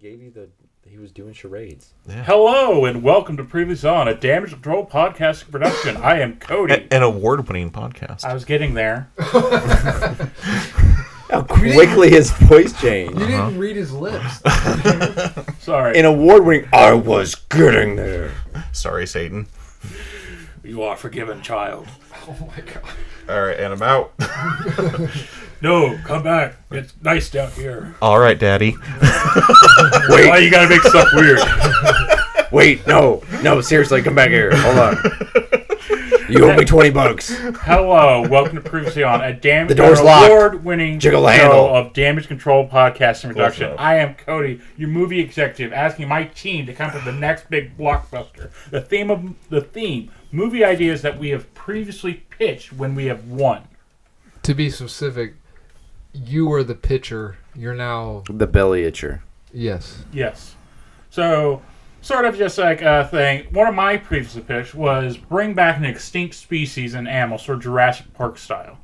gave you he was doing charades. Yeah. Hello and welcome to Previously On, a Damage Control podcast production. I am Cody. An award-winning podcast. I was getting there. How quickly his voice changed. You didn't read his lips. Sorry. An award-winning. I was getting there. Sorry, Satan. You are forgiven, child. Oh my god. All right, and I'm out. No, come back. It's nice down here. All right, Daddy. Wait. Why you gotta make stuff weird? Wait, no, seriously, come back here. Hold on. You owe me $20. Hello, welcome to Previously On, a The door's locked. award-winning Jiggle the show handle. of Damage Control podcast and production. Close enough. I am Cody, your movie executive, asking my team to come up with the next big blockbuster. The theme, movie ideas that we have previously pitched when we have won. To be specific, you were the pitcher. You're now... The belly itcher. Yes. Yes. So, sort of just like a thing, one of my previous pitch was bring back an extinct species in animals, sort of Jurassic Park style.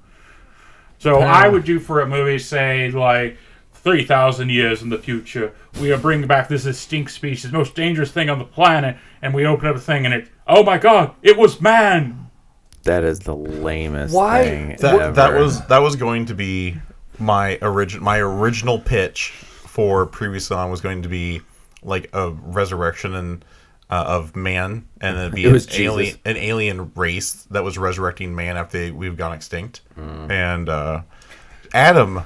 So I would do for a movie, say, like, 3,000 years in the future, we are bringing back this extinct species, most dangerous thing on the planet, and we open up a thing and it, oh my god, it was man! That is the lamest Why? thing ever. That was going to be my original pitch for Previously On was going to be like a resurrection and of man, and it'd be an alien race that was resurrecting man after we've gone extinct. And Adam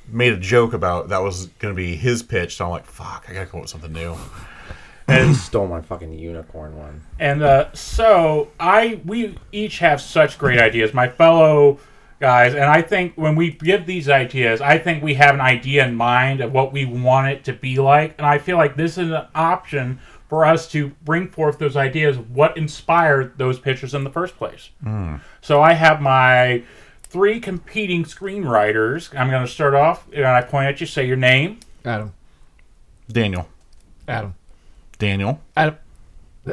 made a joke about that was going to be his pitch, so I'm like, fuck, I gotta come up with something new. And stole my fucking unicorn one. And so we each have such great ideas, my fellow guys, and I think when we give these ideas, I think we have an idea in mind of what we want it to be like, and I feel like this is an option for us to bring forth those ideas, what inspired those pictures in the first place. So I have my 3 competing screenwriters. I'm going to start off, and I point at you, say your name. Adam. Daniel. Adam.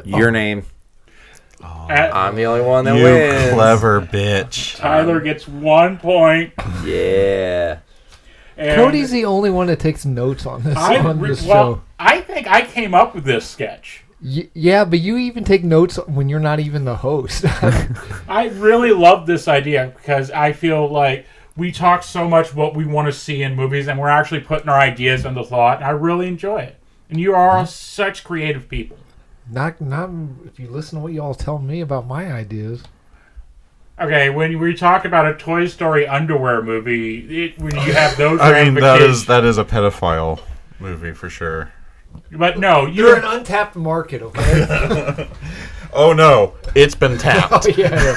Your name. I'm the only one that You wins. clever bitch. Tyler gets 1 point. Yeah. And Cody's the only one that takes notes on this show. well, I think I came up with this sketch. Yeah, but you even take notes when you're not even the host. I really love this idea because I feel like we talk so much what we want to see in movies, and we're actually putting our ideas into thought, and I really enjoy it. And you are such creative people. not if you listen to what y'all tell me about my ideas. Okay, when we talk about a Toy Story underwear movie, when you have those I mean, ramifications... that is a pedophile movie for sure. But no, You're an untapped market, okay? Oh no, it's been tapped. Oh, yeah.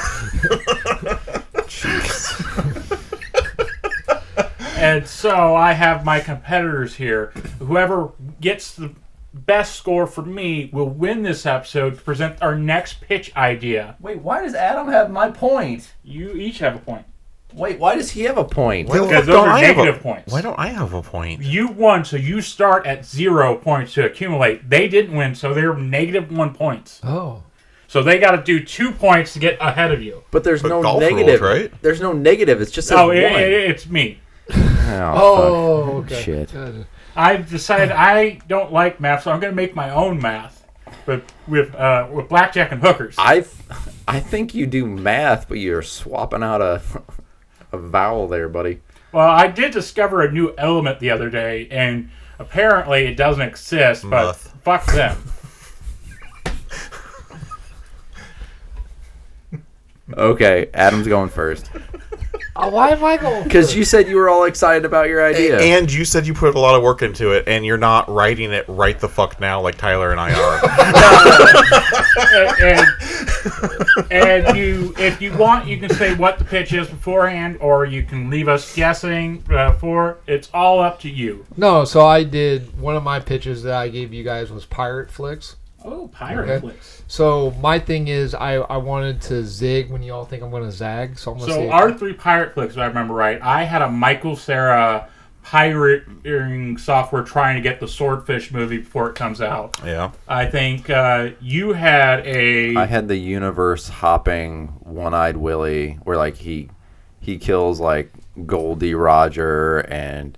And so I have my competitors here. Whoever gets the best score for me will win this episode to present our next pitch idea. Wait, why does Adam have my point? You each have a point. Wait, why does he have a point? Because those are negative points. Why don't I have a point? You won, so you start at 0 points to accumulate. They didn't win, so they're -1 points. Oh. So they got to do 2 points to get ahead of you. But there's But no golf negative. rules, right? There's no negative. It's just says Oh, one. it's me. Oh, fuck. okay. Shit. Gotcha. I've decided I don't like math, so I'm going to make my own math, but with blackjack and hookers. I think you do math, but you're swapping out a vowel there, buddy. Well, I did discover a new element the other day, and apparently it doesn't exist, but Muth. fuck them. Okay, Adam's going first. Why am I going Because first? you said you were all excited about your idea. And you said you put a lot of work into it, and you're not writing it right the fuck now like Tyler and I are. and you, if you want, you can say what the pitch is beforehand, or you can leave us guessing for. It's all up to you. No, so I did... One of my pitches that I gave you guys was pirate flicks. Oh, pirate Okay. flicks. So my thing is I wanted to zig when you all think I'm going to zag. So I'm going to So say... our 3 pirate flicks, if I remember right, I had a Michael Cera pirating software trying to get the Swordfish movie before it comes out. Yeah. I think you had a... I had the universe hopping One-Eyed Willie, where like he kills like Goldie Roger and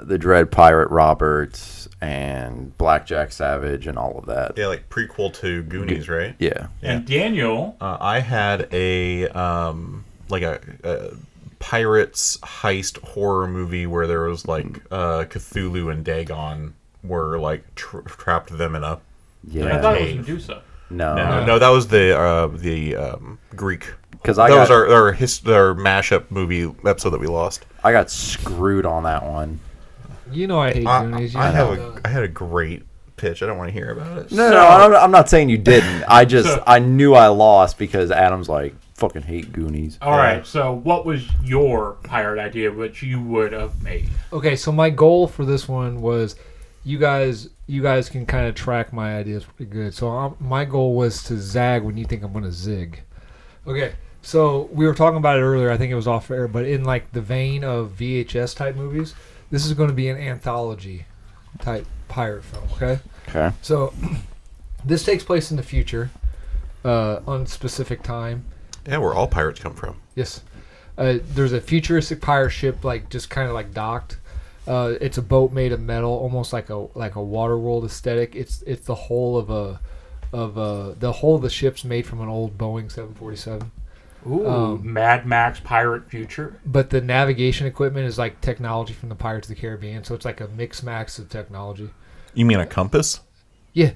the Dread Pirate Roberts and Blackjack Savage and all of that. Yeah, like prequel to Goonies, right? Yeah. And Daniel, I had a pirates heist horror movie where there was like Cthulhu and Dagon were like trapped them in a I thought it was cave. Medusa. No. That was the Greek. Because That was our mashup movie episode that we lost. I got screwed on that one. You know I hate Goonies. I had a great pitch. I don't want to hear about it. No, I'm not saying you didn't. I knew I lost because Adam's like, fucking hate Goonies. All right, so what was your pirate idea which you would have made? Okay, so my goal for this one was you guys can kind of track my ideas pretty good. So my goal was to zag when you think I'm going to zig. Okay, so we were talking about it earlier. I think it was off air, but in like the vein of VHS type movies, this is going to be an anthology type pirate film, okay? Okay. So this takes place in the future, unspecific time. Yeah, where all pirates come from. Yes. There's a futuristic pirate ship, like just kind of like docked. It's a boat made of metal, almost like a Waterworld aesthetic. It's the whole of the ship's made from an old Boeing 747. Ooh, Mad Max pirate future. But the navigation equipment is like technology from the Pirates of the Caribbean, so it's like a mix max of technology. You mean a compass? Yeah.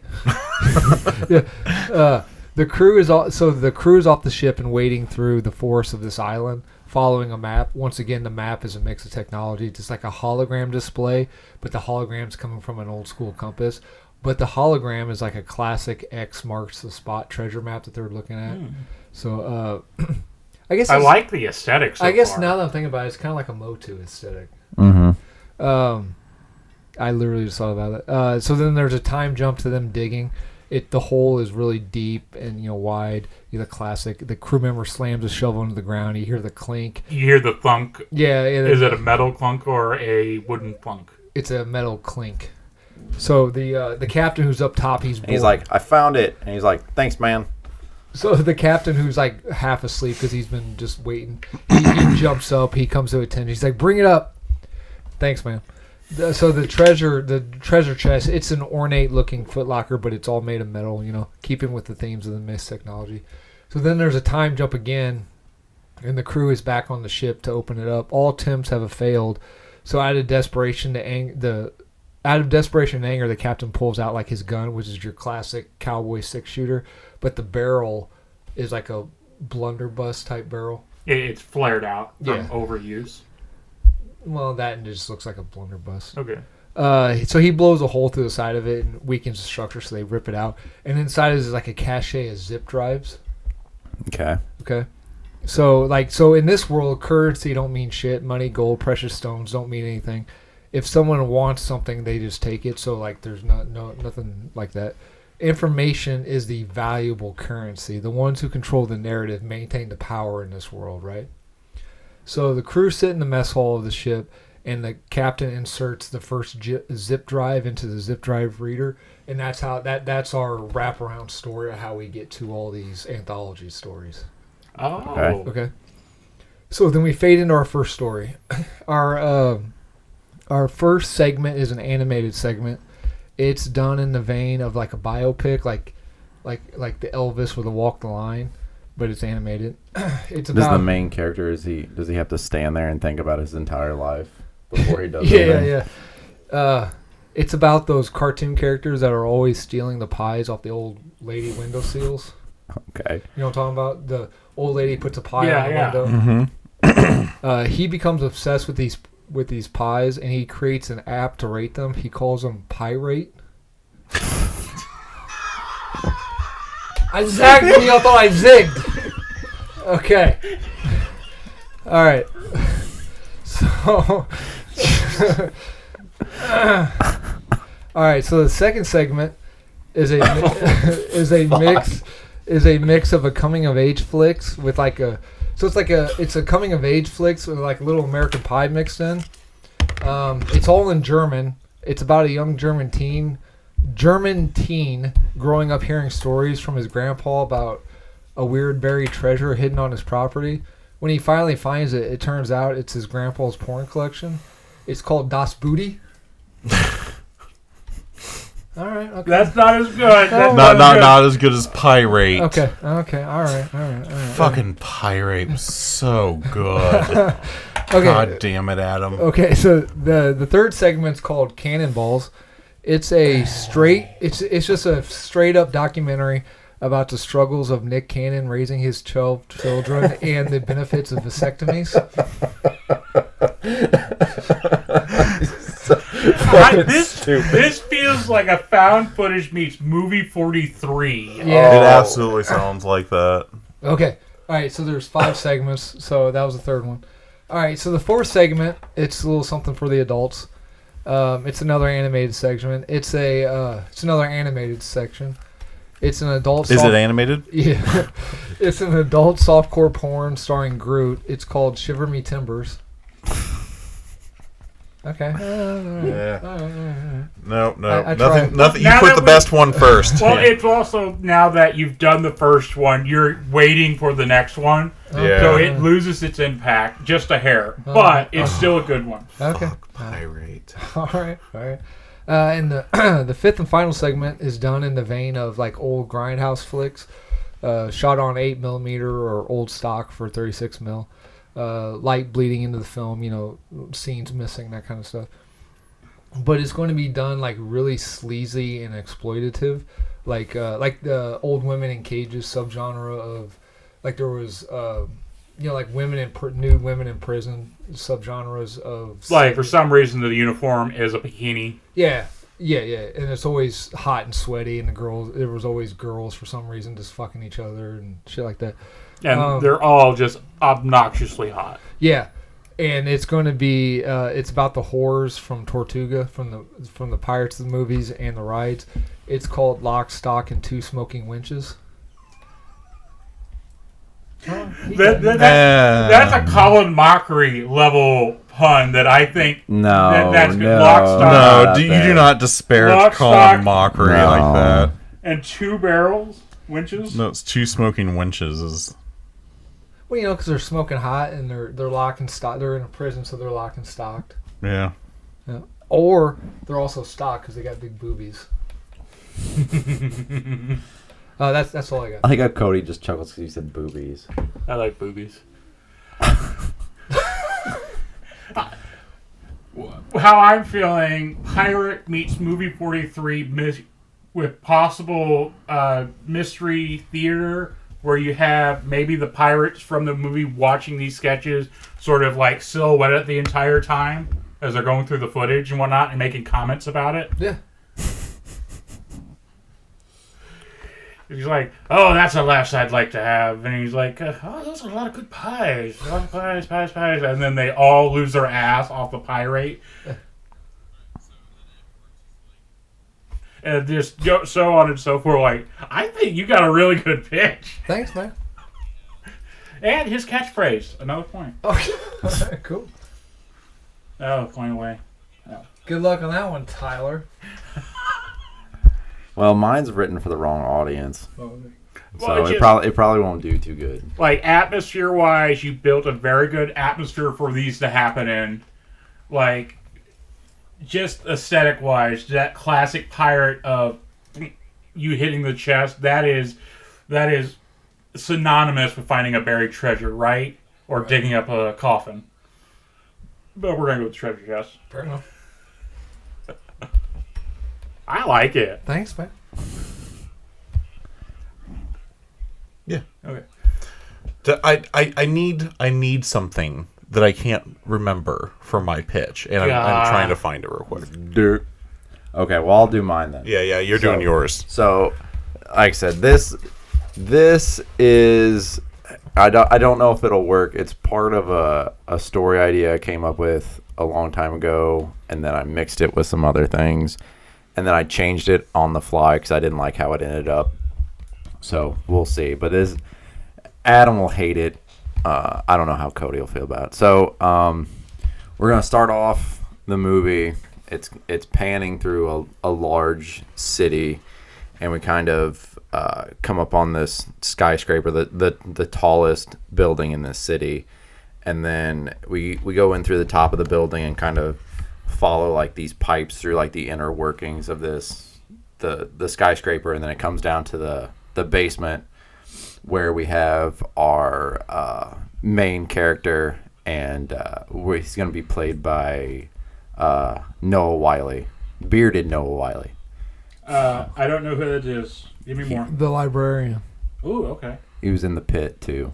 Yeah. The crew is off the ship and wading through the forest of this island, following a map. Once again, the map is a mix of technology. It's like a hologram display, but the hologram's coming from an old school compass. But the hologram is like a classic X marks the spot treasure map that they're looking at. So I guess I like the aesthetic so I guess far. now that I'm thinking about it, it's kind of like a Motu aesthetic. Mm-hmm. I literally just thought about it. So then there's a time jump to them digging. The hole is really deep and wide. The classic. The crew member slams a shovel into the ground. You hear the clink. You hear the thunk. Yeah. Is it a metal clunk or a wooden clunk? It's a metal clink. So the captain who's up top, he's like, I found it, and he's like, thanks, man. So the captain who's like half asleep because he's been just waiting, he jumps up. He comes to attention. He's like, bring it up. Thanks, man. So the treasure chest, it's an ornate looking footlocker, but it's all made of metal, keeping with the themes of the mist technology. So then there's a time jump again, and the crew is back on the ship to open it up. All attempts have failed. So out of desperation and anger, the captain pulls out like his gun, which is your classic cowboy 6-shooter, but the barrel is like a blunderbuss type barrel. It's flared out from Yeah. overuse. Well, that and it just looks like a blunderbuss. Okay. So he blows a hole through the side of it and weakens the structure, so they rip it out. And inside is like a cache of zip drives. Okay. Okay. So in this world, currency don't mean shit. Money, gold, precious stones don't mean anything. If someone wants something, they just take it. So there's nothing like that. Information is the valuable currency. The ones who control the narrative maintain the power in this world, right? So the crew sit in the mess hall of the ship, and the captain inserts the first zip drive into the zip drive reader, and that's our wraparound story of how we get to all these anthology stories. Oh. Okay. So then we fade into our first story. Our first segment is an animated segment. It's done in the vein of like a biopic, like the Elvis with a Walk the Line, but it's animated. It's about Does the main character does he have to stand there and think about his entire life before he does yeah. It's about those cartoon characters that are always stealing the pies off the old lady window seals. Okay. You know what I'm talking about? The old lady puts a pie on the window. Mm-hmm. He becomes obsessed with these pies, and he creates an app to rate them. He calls them Pirate. I zagged when y'all thought I zigged. Okay. All right. So, all right. So the second segment is a mix of a coming of age flicks with like a. So it's a coming of age flicks with like a little American Pie mixed in. It's all in German. It's about a young German teen growing up hearing stories from his grandpa about a weird buried treasure hidden on his property. When he finally finds it, it turns out it's his grandpa's porn collection. It's called Das Booty. All right. Okay. That's not as good. That's Not as good as Pirate. Okay. All right. Fucking Pirate was so good. Okay. God damn it, Adam. Okay, so the third segment's called Cannonballs. It's just a straight up documentary about the struggles of Nick Cannon raising his 12 children and the benefits of vasectomies. This feels like a found footage meets movie 43. Yeah. It absolutely sounds like that. Okay. All right, so there's 5 segments, so that was the third one. All right, so the fourth segment, it's a little something for the adults. It's another animated segment. It's another animated section. It's an adult. Is it animated? Yeah, it's an adult softcore porn starring Groot. It's called Shiver Me Timbers. Okay. No, I nothing. tried. You put the best one first. Well, it's also now that you've done the first one, you're waiting for the next one. Yeah. So it loses its impact just a hair, but it's still a good one. Okay. Pirate. All right. And the fifth and final segment is done in the vein of like old grindhouse flicks, shot on 8mm or old stock for 36mm. Light bleeding into the film, scenes missing, that kind of stuff. But it's going to be done like really sleazy and exploitative, like the old women in cages subgenre of, like there was, like nude women in prison subgenres of. Like for some reason the uniform is a bikini. Yeah, and it's always hot and sweaty, and there was always girls for some reason just fucking each other and shit like that. And they're all just obnoxiously hot. Yeah, and it's going to be it's about the whores from Tortuga, from the Pirates of the movies and the rides. It's called Lock, Stock, and Two Smoking Winches. That's a Colin Mockery level pun that I think. That's good. Lock, stock, you do not disparage Colin Mockery like that. And 2 barrels winches. No, it's 2 smoking winches. Well, because they're smoking hot and they're locked and stocked. They're in a prison, so they're locked and stocked. Yeah. Or they're also stocked because they got big boobies. That's all I got. I think how Cody just chuckles because you said boobies. I like boobies. How I'm feeling, Pirate meets movie 43 with possible mystery theater, where you have maybe the pirates from the movie watching these sketches sort of like silhouetted the entire time as they're going through the footage and whatnot and making comments about it. Yeah. He's like, oh, that's a laugh I'd like to have. And he's like, oh, those are a lot of good pies. A lot of pies. And then they all lose their ass off the pirate. And just go so on and so forth. Like, I think you got a really good pitch. Thanks, man. And his catchphrase. Another point. Okay. Cool. Oh, point away. Oh. Good luck on that one, Tyler. Well, mine's written for the wrong audience, so it probably won't do too good. Like, atmosphere-wise, you built a very good atmosphere for these to happen in. Like, just aesthetic-wise, that classic pirate of you hitting the chest, that is synonymous with finding a buried treasure, right? Or digging up a coffin. But we're going to go with treasure chest. Fair enough. I like it. Thanks, man. Yeah. Okay. I need something that I can't remember for my pitch, and I'm trying to find it real quick. Okay, well, I'll do mine then. Yeah, you're doing yours. So, like I said, this is I don't know if it'll work. It's part of a story idea I came up with a long time ago, and then I mixed it with some other things, and then I changed it on the fly because I didn't like how it ended up. So we'll see. But Adam will hate it. I don't know how Cody will feel about it. So we're gonna start off the movie. It's panning through a large city, and we kind of come up on this skyscraper, the tallest building in this city, and then we go in through the top of the building and kind of follow like these pipes through like the inner workings of this the skyscraper, and then it comes down to the basement where we have our main character, and he's going to be played by Noah Wiley, bearded Noah Wiley. I don't know who that is. Give me more. The librarian. Ooh, okay. He was in The Pit too,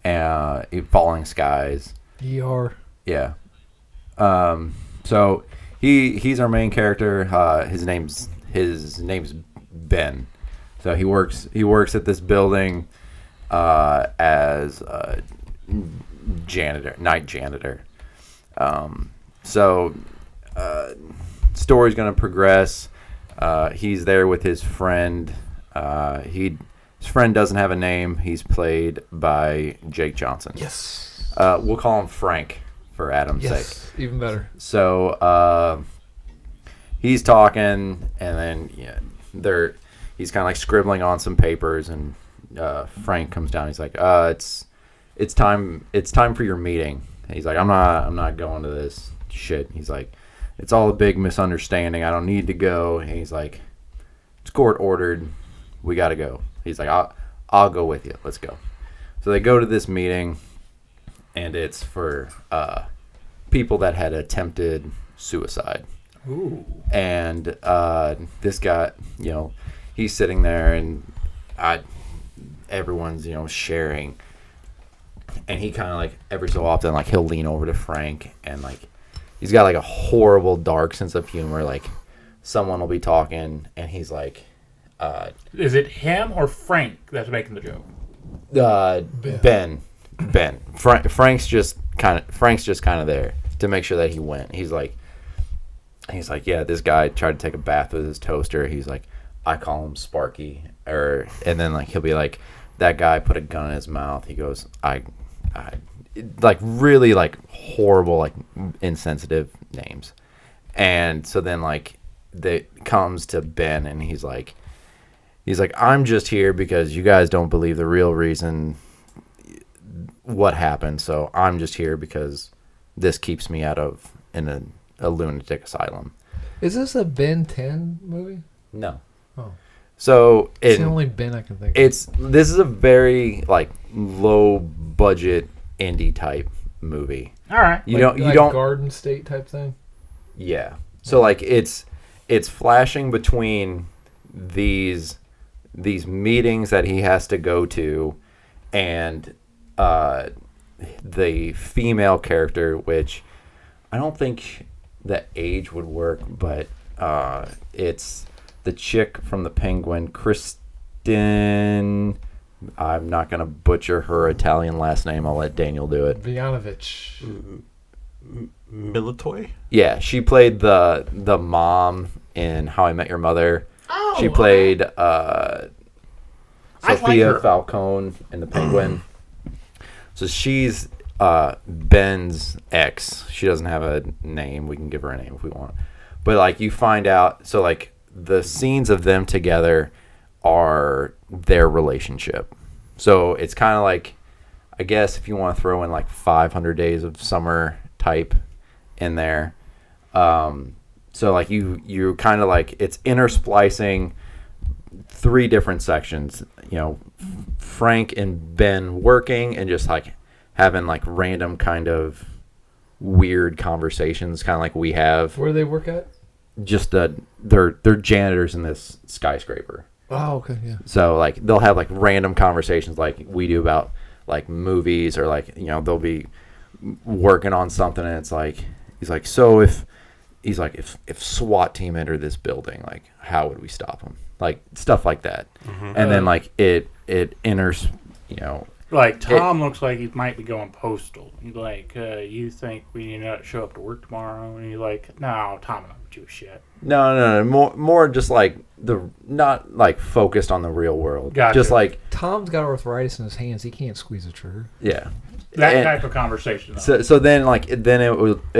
Falling Skies. ER. Yeah. So he's our main character. His name's Ben. So he works at this building as a night janitor. Story's gonna progress. He's there with his friend. His friend doesn't have a name. He's played by Jake Johnson. Yes. We'll call him Frank for Adam's sake. Even better. So he's talking, and then he's kind of like scribbling on some papers, and Frank comes down. He's like, it's time for your meeting. And he's like, I'm not going to this shit. He's like, it's all a big misunderstanding. I don't need to go. And he's like, it's court ordered. We got to go. He's like, I'll go with you. Let's go. So they go to this meeting, and it's for people that had attempted suicide. Ooh. And this guy, he's sitting there, and everyone's, sharing. And he kind of like every so often, like he'll lean over to Frank, and like he's got like a horrible dark sense of humor. Like someone will be talking, and he's like, is it him or Frank that's making the joke? Ben. Frank's just kind of there to make sure that he went. He's like, yeah, this guy tried to take a bath with his toaster. He's like, I call him Sparky, and then like he'll be like, that guy put a gun in his mouth. He goes, I like really like horrible, like insensitive names. And so then like it comes to Ben, and he's like, I'm just here because you guys don't believe the real reason what happened. So I'm just here because this keeps me out of a lunatic asylum. Is this a Ben 10 movie? No. Oh. So It's the only Ben I can think of. This is a very like low budget indie type movie. All right. You like don't Garden State type thing. Yeah. So like it's flashing between these meetings that he has to go to, and the female character, which I don't think the age would work, but it's the chick from The Penguin, Kristen. I'm not gonna butcher her Italian last name. I'll let Daniel do it. Vianovich. Militoy? Yeah, she played the mom in How I Met Your Mother. Oh, She played her. Sophia Falcone in The Penguin. So she's Ben's ex. She doesn't have a name. We can give her a name if we want. But like you find out, so like the scenes of them together are their relationship. So it's kind of like, I guess if you want to throw in like 500 Days of Summer type in there. So like you kind of like, it's intersplicing 3 different sections, Frank and Ben working and just like having like random kind of weird conversations, kind of like we have. Where do they work at? Just they're janitors in this skyscraper. Oh, okay, yeah. So like they'll have like random conversations like we do about like movies, or like they'll be working on something, and it's like he's like, so if SWAT team entered this building, like how would we stop them? Like stuff like that. Mm-hmm. And then like it enters, Like Tom looks like he might be going postal. He's like, you think we need to show up to work tomorrow? And you're like, no, Tom don't do shit. No. More just like not like focused on the real world. Gotcha. Just like Tom's got arthritis in his hands. He can't squeeze a trigger. Yeah. That type of conversation. So then like it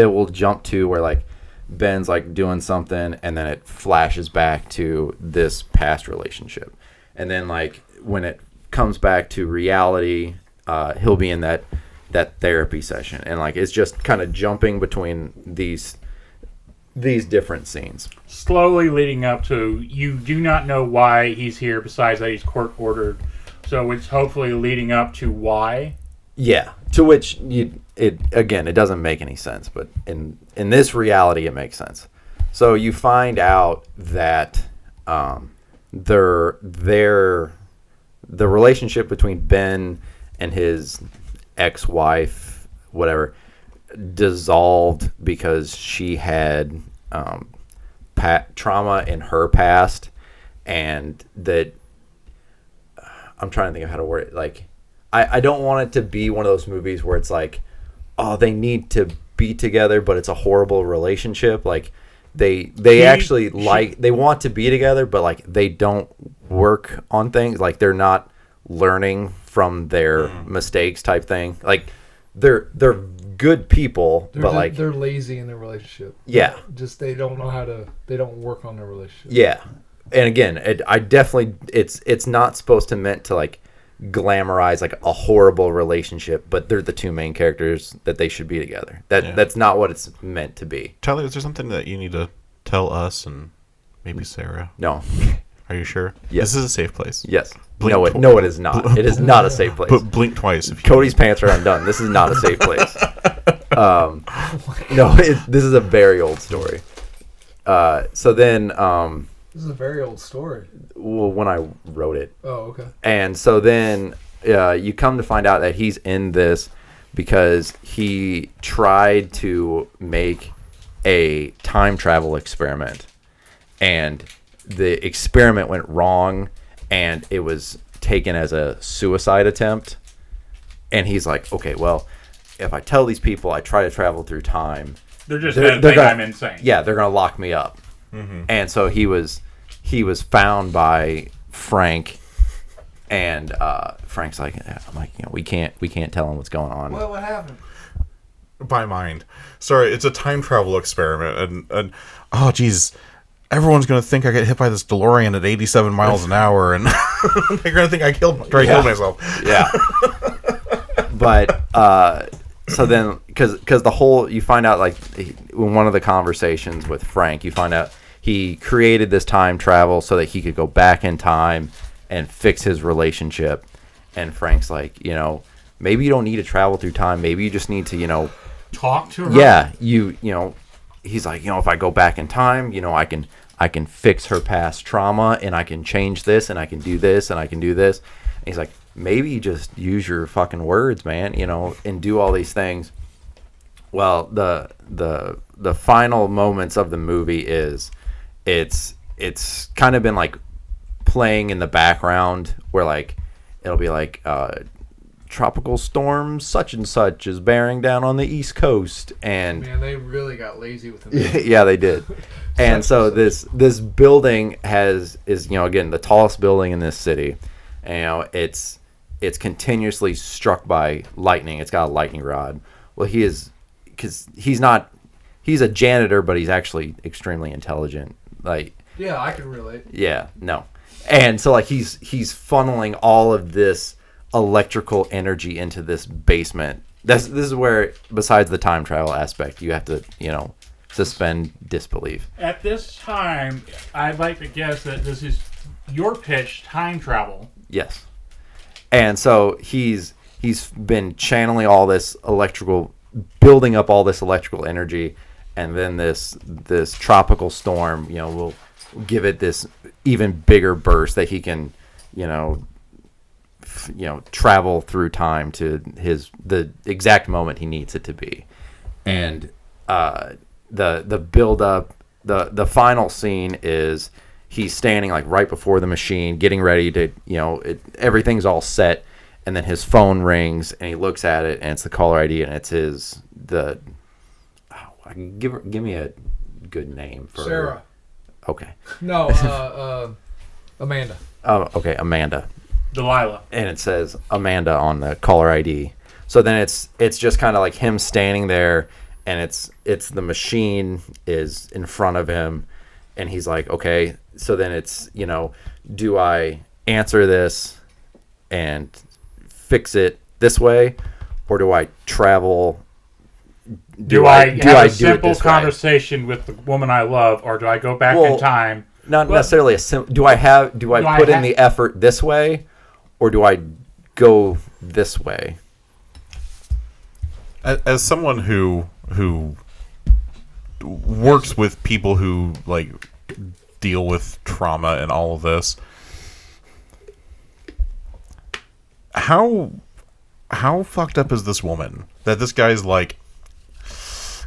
will jump to where like Ben's like doing something, and then it flashes back to this past relationship, and then like when it comes back to reality, he'll be in that therapy session, and like it's just kind of jumping between these these different scenes. Slowly leading up to, you do not know why he's here besides that he's court ordered. So it's hopefully leading up to why. Yeah, to which it doesn't make any sense, but in this reality it makes sense. So you find out that the relationship between Ben and his ex-wife, whatever, dissolved because she had trauma in her past, and that I'm trying to think of how to word it. Like, I don't want it to be one of those movies where it's like, oh, they need to be together, but it's a horrible relationship. Like, they want to be together, but like they don't work on things. Like, they're not learning from their mistakes type thing. Like, they're good people, but like they're lazy in their relationship. Yeah, just they don't know how to. They don't work on their relationship. Yeah, and again, it's not supposed to meant to like glamorize like a horrible relationship, but they're the two main characters that they should be together. That's not what it's meant to be. Tyler, is there something that you need to tell us and maybe Sarah? No. Are you sure? Yes. This is a safe place. Yes. No, it is not. It is not a safe place. But blink twice. If you Cody's pants are undone. This is not a safe place. No, this is a very old story. So then this is a very old story. Well, when I wrote it. Oh, okay. And so then you come to find out that he's in this because he tried to make a time travel experiment, and the experiment went wrong, and it was taken as a suicide attempt. And he's like, okay, well, if I tell these people I try to travel through time, they're going to think I'm insane. Yeah, they're going to lock me up. Mm-hmm. And so he was found by Frank, and Frank's like, I'm like, we can't tell him what's going on. Well, what happened? By mind. Sorry, it's a time travel experiment, and oh geez, everyone's gonna think I get hit by this DeLorean at 87 miles an hour, and they're gonna think I killed myself. Yeah. But so then, because you find out, like, in one of the conversations with Frank, you find out he created this time travel so that he could go back in time and fix his relationship. And Frank's like, maybe you don't need to travel through time. Maybe you just need to, talk to her. Yeah, he's like, if I go back in time, I can fix her past trauma, and I can change this, and I can do this, and I can do this. And he's like, maybe you just use your fucking words, man, and do all these things. Well, the final moments of the movie is it's kind of been like playing in the background where like it'll be like tropical storm such and such is bearing down on the East Coast, and man, they really got lazy with it. Yeah, they did. And so this building is again the tallest building in this city, and it's continuously struck by lightning. It's got a lightning rod. Well, he's a janitor, but he's actually extremely intelligent. Like, yeah, I can relate. Yeah, no. And so like he's funneling all of this electrical energy into this basement. This is where, besides the time travel aspect, you have to, suspend disbelief. At this time, I'd like to guess that this is your pitch, time travel. Yes. And so he's been channeling all this building up all this electrical energy, and then this tropical storm, will give it this even bigger burst that he can, travel through time to the exact moment he needs it to be. And the build up, the final scene is he's standing like right before the machine, getting ready to, everything's all set, and then his phone rings, and he looks at it, and it's the caller ID, and it's give me a good name for Sarah. Her. Okay. No, Amanda. Oh, okay, Amanda. Delilah. And it says Amanda on the caller ID. So then it's just kind of like him standing there, and it's the machine is in front of him, and he's like, okay. So then it's, do I answer this and fix it this way, or do I travel Do I have a do it simple this way? conversation with the woman I love, or do I go back in time? Not necessarily a simple. Do I put in the effort this way, or do I go this way? As someone who works with people who like deal with trauma and all of this, how fucked up is this woman that this guy's like,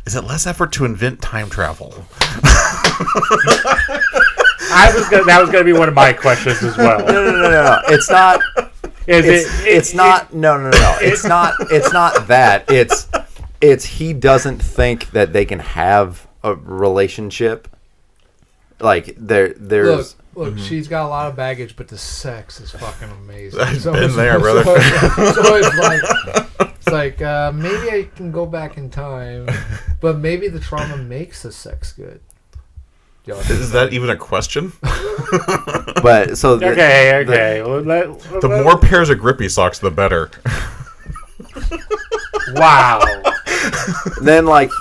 is it less effort to invent time travel? That was going to be one of my questions as well. No. It's not. It's not. No. It's not that. It's he doesn't think that they can have a relationship. Like there's. Look, she's got a lot of baggage, but the sex is fucking amazing. I've been there, brother. So it's like maybe I can go back in time, but maybe the trauma makes the sex good. Is that even a question? But so Okay. The more pairs of grippy socks, the better. Wow. Then like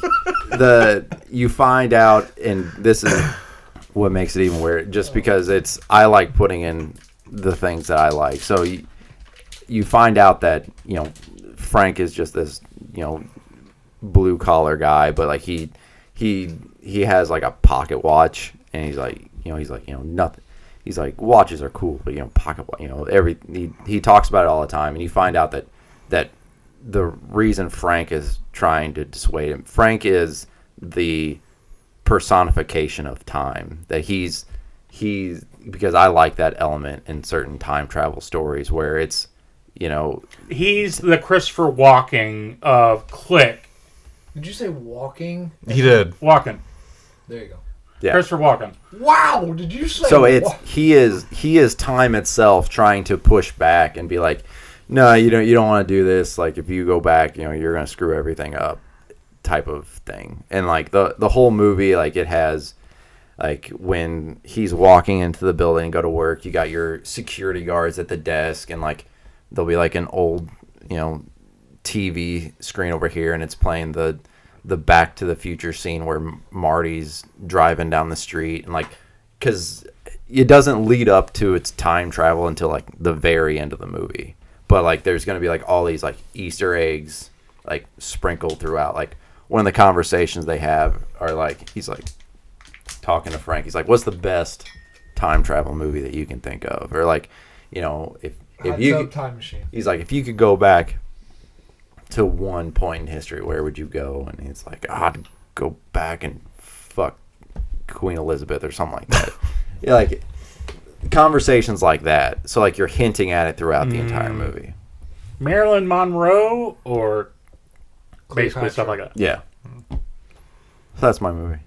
you find out, and this is what makes it even weird, just because I like putting in the things that I like. So you find out that, you know, Frank is just this, you know, blue collar guy, but like he has like a pocket watch, and he's like, nothing. He's like, watches are cool, but, you know, pocket watch, you know, he talks about it all the time, and you find out that the reason Frank is trying to dissuade him, Frank is the personification of time. That he's because I like that element in certain time travel stories where it's, you know, he's the Christopher Walken of Click. Did you say walking? He did. Walken. There you go. yeah. Christopher Walken. Wow! Did you say? So he is time itself trying to push back and be like, no, you don't want to do this. Like, if you go back, you know, you're gonna screw everything up, type of thing. And like the whole movie, like, it has, like, when he's walking into the building and go to work, you got your security guards at the desk, and like there'll be like an old, you know, TV screen over here, and it's playing the Back to the Future scene where Marty's driving down the street, and like, because it doesn't lead up to its time travel until like the very end of the movie, but like there's gonna be like all these like Easter eggs like sprinkled throughout. Like, one of the conversations they have are like, he's like talking to Frank, he's like, what's the best time travel movie that you can think of? Or like, you know, if you could, time machine. he's like, if you could go back to one point in history, where would you go? And he's like, I'd go back and fuck Queen Elizabeth or something like that. Yeah, like conversations like that. So like you're hinting at it throughout the entire movie. Marilyn Monroe, or basically Cleopatra. stuff like that. Yeah. So that's my movie.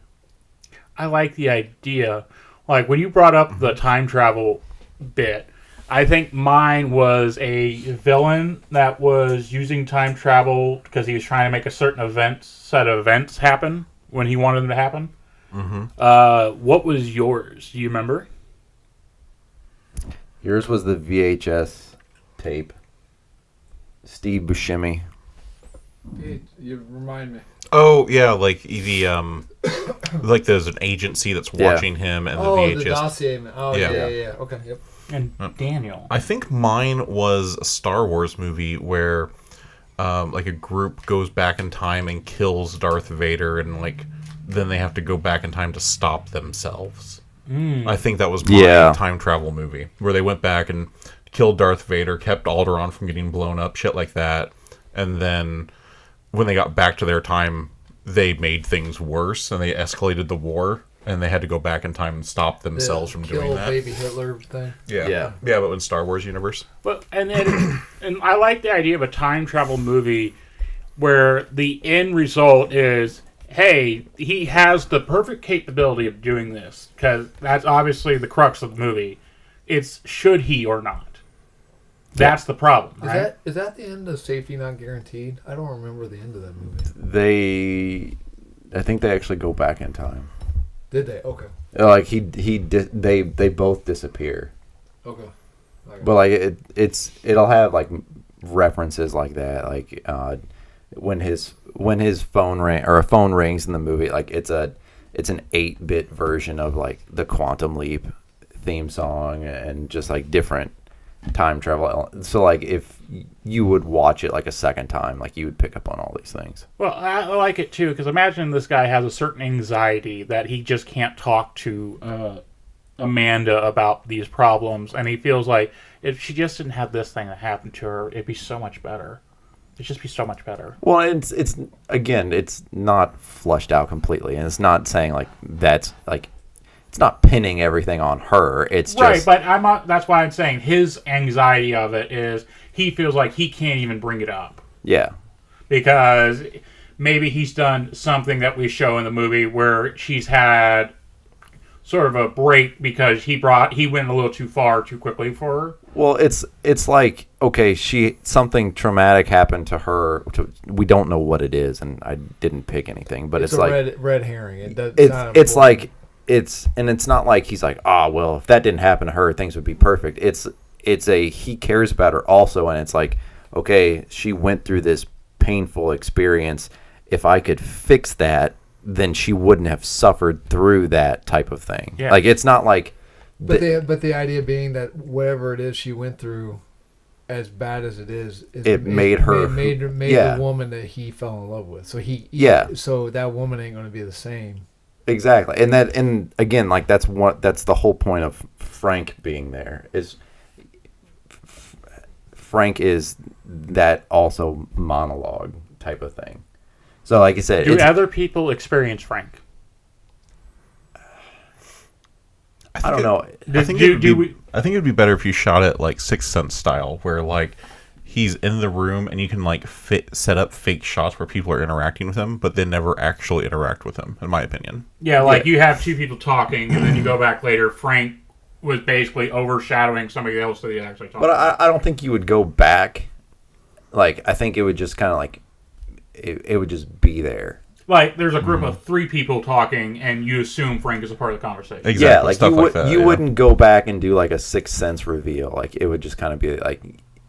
I like the idea. Like, when you brought up the time travel bit, I think mine was a villain that was using time travel because he was trying to make a certain set of events happen when he wanted them to happen. Mm-hmm. What was yours? Do you remember? Yours was the VHS tape. Steve Buscemi. You remind me. Oh yeah, like the like there's an agency that's watching him, and the VHS. The dossier. Oh yeah. Okay, yep. And Daniel. I think mine was a Star Wars movie where like a group goes back in time and kills Darth Vader, and like then they have to go back in time to stop themselves. I think that was my time travel movie where they went back and killed Darth Vader, kept Alderaan from getting blown up, shit like that, and then when they got back to their time, they made things worse and they escalated the war. And they had to go back in time and stop themselves from doing that. Baby Hitler thing. Yeah, but in Star Wars universe. But and I like the idea of a time travel movie where the end result is, hey, he has the perfect capability of doing this, because that's obviously the crux of the movie. It's should he or not. That's the problem, right? Is that the end of Safety Not Guaranteed? I don't remember the end of that movie. I think they actually go back in time. Did they? Okay. Like they both disappear. Okay. But like it'll have like references like that. Like when his phone a phone rings in the movie, like it's an 8-bit version of like the Quantum Leap theme song and just like different time travel. So like if you would watch it like a second time, like you would pick up on all these things. Well, I like it too, because imagine this guy has a certain anxiety that he just can't talk to Amanda about these problems, and he feels like if she just didn't have this thing that happened to her, it'd be so much better. It'd just be so much better. Well, it's again, it's not flushed out completely, and it's not saying like that's like it's not pinning everything on her. It's just right, but that's why I'm saying his anxiety of it is he feels like he can't even bring it up. Yeah, because maybe he's done something that we show in the movie where she's had sort of a break because he went a little too far too quickly for her. Well, it's like, okay, something traumatic happened to her. We don't know what it is, and I didn't pick anything, but it's a like red herring. It's like it's not like he's like, well, if that didn't happen to her, things would be perfect. He cares about her also, and it's like, okay, she went through this painful experience. If I could fix that, then she wouldn't have suffered through that type of thing. Yeah. Like it's not like. But the idea being that whatever it is she went through, as bad as it is it made the woman that he fell in love with. So so that woman ain't going to be the same. Exactly, and again, like that's the whole point of Frank being there is. Frank is that also monologue type of thing. So, like I said, do other people experience Frank? I don't know. I think it would be better if you shot it like Sixth Sense style, where like he's in the room and you can like set up fake shots where people are interacting with him, but they never actually interact with him. In my opinion. Yeah, like you have two people talking, and then you go back later. Frank was basically overshadowing somebody else that he actually talked. But I don't think you would go back. Like I think it would just kind of like it would just be there. Like, there's a group of 3 people talking, and you assume Frank is a part of the conversation. Exactly. Yeah, like Stuff you wouldn't go back and do like a Sixth Sense reveal. Like it would just kind of be like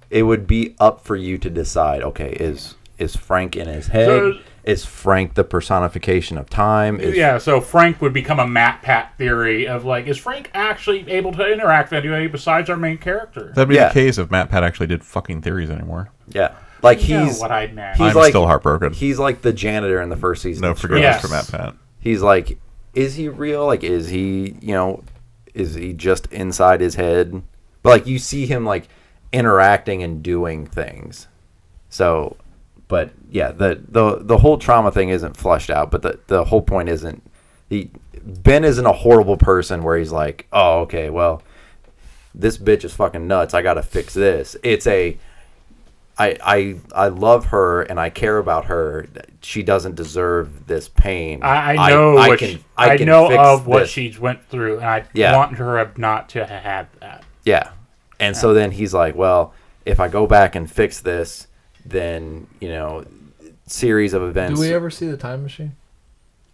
it would be up for you to decide. Okay, is Frank in his head? So, is Frank the personification of time? So Frank would become a MatPat theory of like, is Frank actually able to interact with anybody besides our main character? That'd be the case if MatPat actually did fucking theories anymore. Yeah. Like he's what I meant. I'm still heartbroken. He's like the janitor in the first season. No forgiveness for MatPat. He's like, is he real? Like, is he, is he just inside his head? But like, you see him like interacting and doing things. So, but yeah, the whole trauma thing isn't flushed out. But the whole point isn't. Ben isn't a horrible person where he's like, oh, okay, well, this bitch is fucking nuts. I got to fix this. It's I love her and I care about her. She doesn't deserve this pain. I know what she went through, and I want her not to have had that. Yeah, and so then he's like, well, if I go back and fix this, then series of events. Do we ever see the time machine?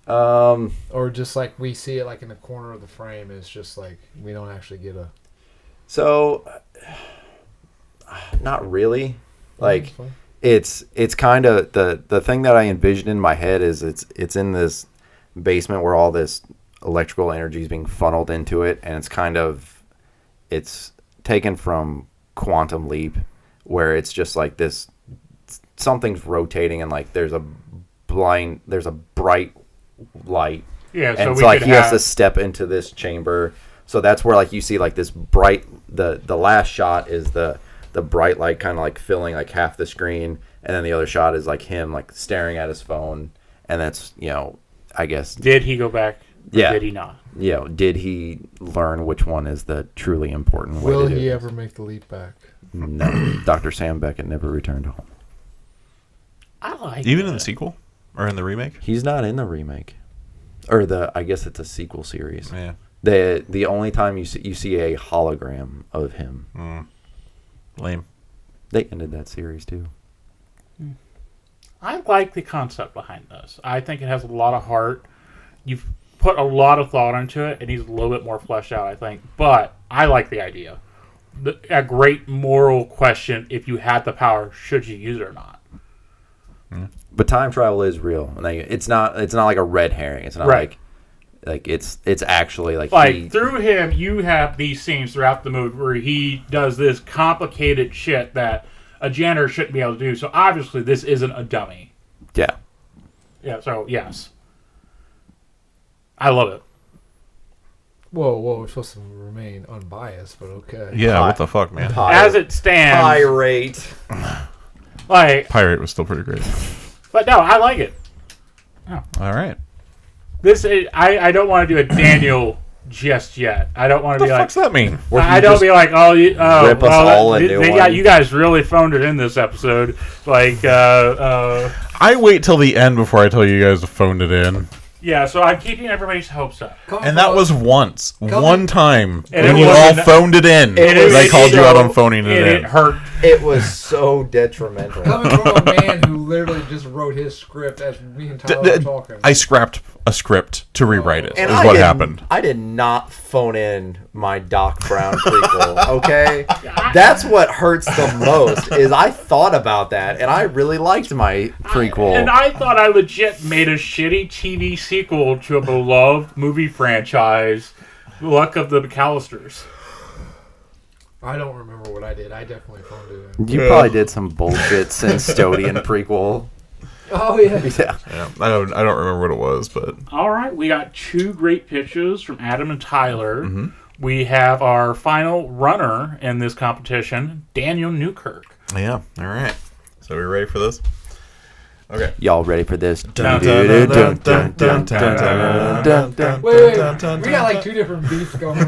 Or just like we see it like in the corner of the frame, it's just like we don't actually get a. So, not really. Like it's kind of the thing that I envisioned in my head is it's in this basement where all this electrical energy is being funneled into it, and it's taken from Quantum Leap, where it's just like this something's rotating and like there's a bright light. Yeah, and so like he has to step into this chamber. So that's where like you see like this bright the last shot is the bright light kind of like filling like half the screen, and then the other shot is like him like staring at his phone, and that's I guess did he go back? Yeah. Did he not? Yeah. Did he learn which one is the truly important way? Will he ever make the leap back? No. Dr. Sam Beckett never returned home. I like even in the sequel or in the remake. He's not in the remake, or I guess it's a sequel series. Yeah. The only time you see a hologram of him. Lame. They ended that series too. I like the concept behind this. I think it has a lot of heart. You've put a lot of thought into it, and he's a little bit more fleshed out, I think. But I like the idea. A great moral question: if you had the power, should you use it or not? But time travel is real. Like, it's not like a red herring. It's not like it's actually like through him you have these scenes throughout the movie where he does this complicated shit that a janitor shouldn't be able to do. So obviously this isn't a dummy. Yeah. Yeah, so yes. I love it. Whoa, we're supposed to remain unbiased, but okay. Yeah, what the fuck, man? As it stands, Pirate. like Pirate was still pretty great. But no, I like it. All right. This is, I don't want to do a Daniel just yet. I don't want to What be the like. fuck's that mean? I don't be like, oh, rip us all a new they one. got you guys really phoned it in this episode. Like, I wait till the end before I tell you guys to phone it in. yeah. So I'm keeping everybody's hopes up. And that was one time And when it you all wasn't- phoned it in. I called you out on phoning it It in. hurt. It was so detrimental. Coming from a man who literally just wrote his script as me and Tyler were talking. I scrapped a script to rewrite it. And Is I what did- happened. I did not phone in my Doc Brown prequel, okay? That's what hurts the most, is I thought about that, and I really liked My prequel. And I thought I legit made a shitty TV sequel to a beloved movie franchise, Luck of the McAllisters. I don't remember what I did. I definitely phoned it in. You probably did some bullshit Sinstodian prequel. Oh, yeah. Yeah. Yeah, I don't remember what it was, but All right, we got 2 great pitches from Adam and Tyler. We have our final runner in this competition, Daniel Newkirk. yeah. All right. So we ready for this? Okay. Y'all ready for this? Wait, we got like 2 different beats going on.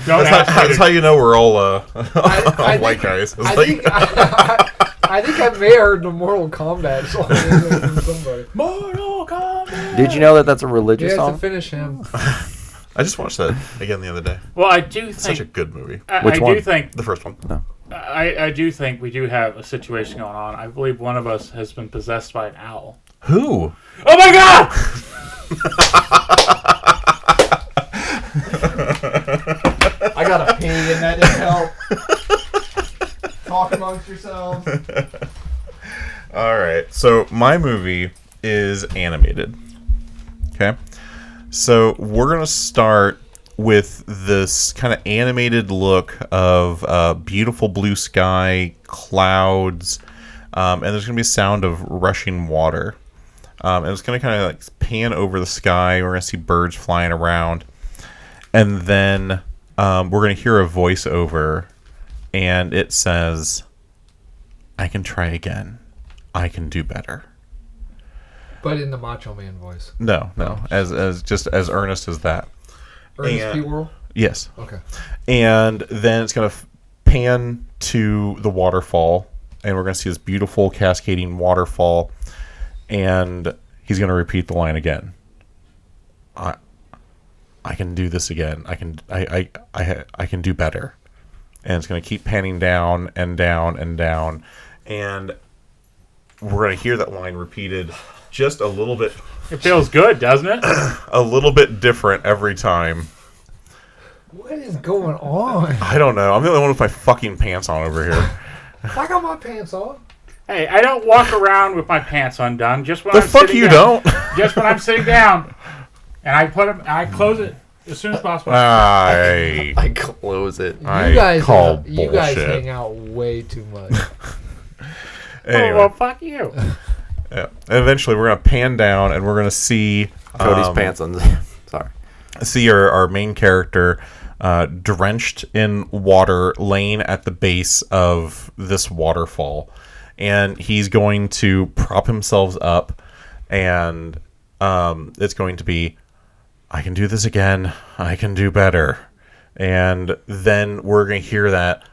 That's how you know we're all I white think- guys. It's I like- think I think I may have heard the Mortal Kombat song from somebody. Mortal Kombat. Did you know that that's a religious Yeah, to song? finish him. I just watched that again the other day. Well, I do It's such a think. good movie. Which I one? do think. The first one. I do think we do have a situation going on. I believe one of us has been possessed by an owl. Who? Oh my god! I got a pee, and that didn't help. Talk amongst yourselves. All right. So my movie is animated. Okay. So we're gonna start with this kind of animated look of beautiful blue sky, clouds, and there's gonna be a sound of rushing water. And it's gonna kind of like pan over the sky. We're gonna see birds flying around, and then we're gonna hear a voiceover, and it says, "I can try again. I can do better." But in the Macho Man voice. No, as just as earnest as that. Ernest P. Worrell? Yes. Okay. And then it's going to pan to the waterfall, and we're going to see this beautiful cascading waterfall, and he's going to repeat the line again. I can do this again. I can do better. And it's going to keep panning down and down and down, and we're going to hear that line repeated just a little bit, It feels good, doesn't it? a little bit different every time. What is going on? I don't know. I'm the only one with my fucking pants on over here. I got my pants on. Hey, I don't walk around with my pants undone. Just when The I'm fuck sitting you down. don't? Just when I'm sitting down, and I put them, I close it as soon as possible. I close it. I call You guys bullshit. hang out way too much. Anyway, Oh, well, fuck you. yeah. And eventually we're gonna pan down and we're gonna see Cody's pants on. Sorry. see our main character drenched in water, laying at the base of this waterfall, and he's going to prop himself up, and it's going to be, "I can do this again. I can do better." And then we're going to hear that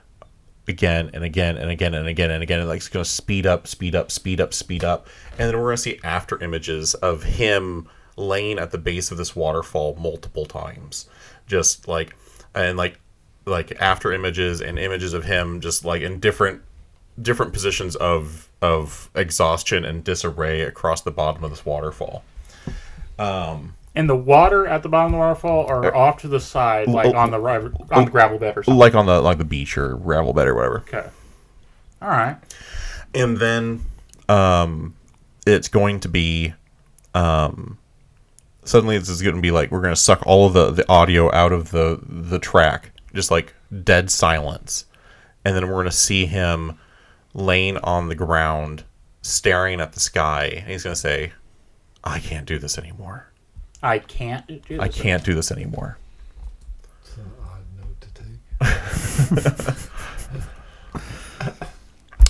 again and again and again and again and again. And like it's going to speed up, speed up, speed up, speed up. And then we're going to see after images of him laying at the base of this waterfall multiple times. Just like, and like after images and images of him just like in different positions of exhaustion and disarray across the bottom of this waterfall. And the water at the bottom of the waterfall or off to the side, like on the gravel bed or something. Like on the beach or gravel bed or whatever. Okay. All right. And then it's going to be suddenly this is going to be like we're going to suck all of the audio out of the track, just like dead silence, and then we're going to see him laying on the ground staring at the sky, and he's going to say, I can't do this anymore. I can't do this. I can't do this anymore. It's an odd note to take.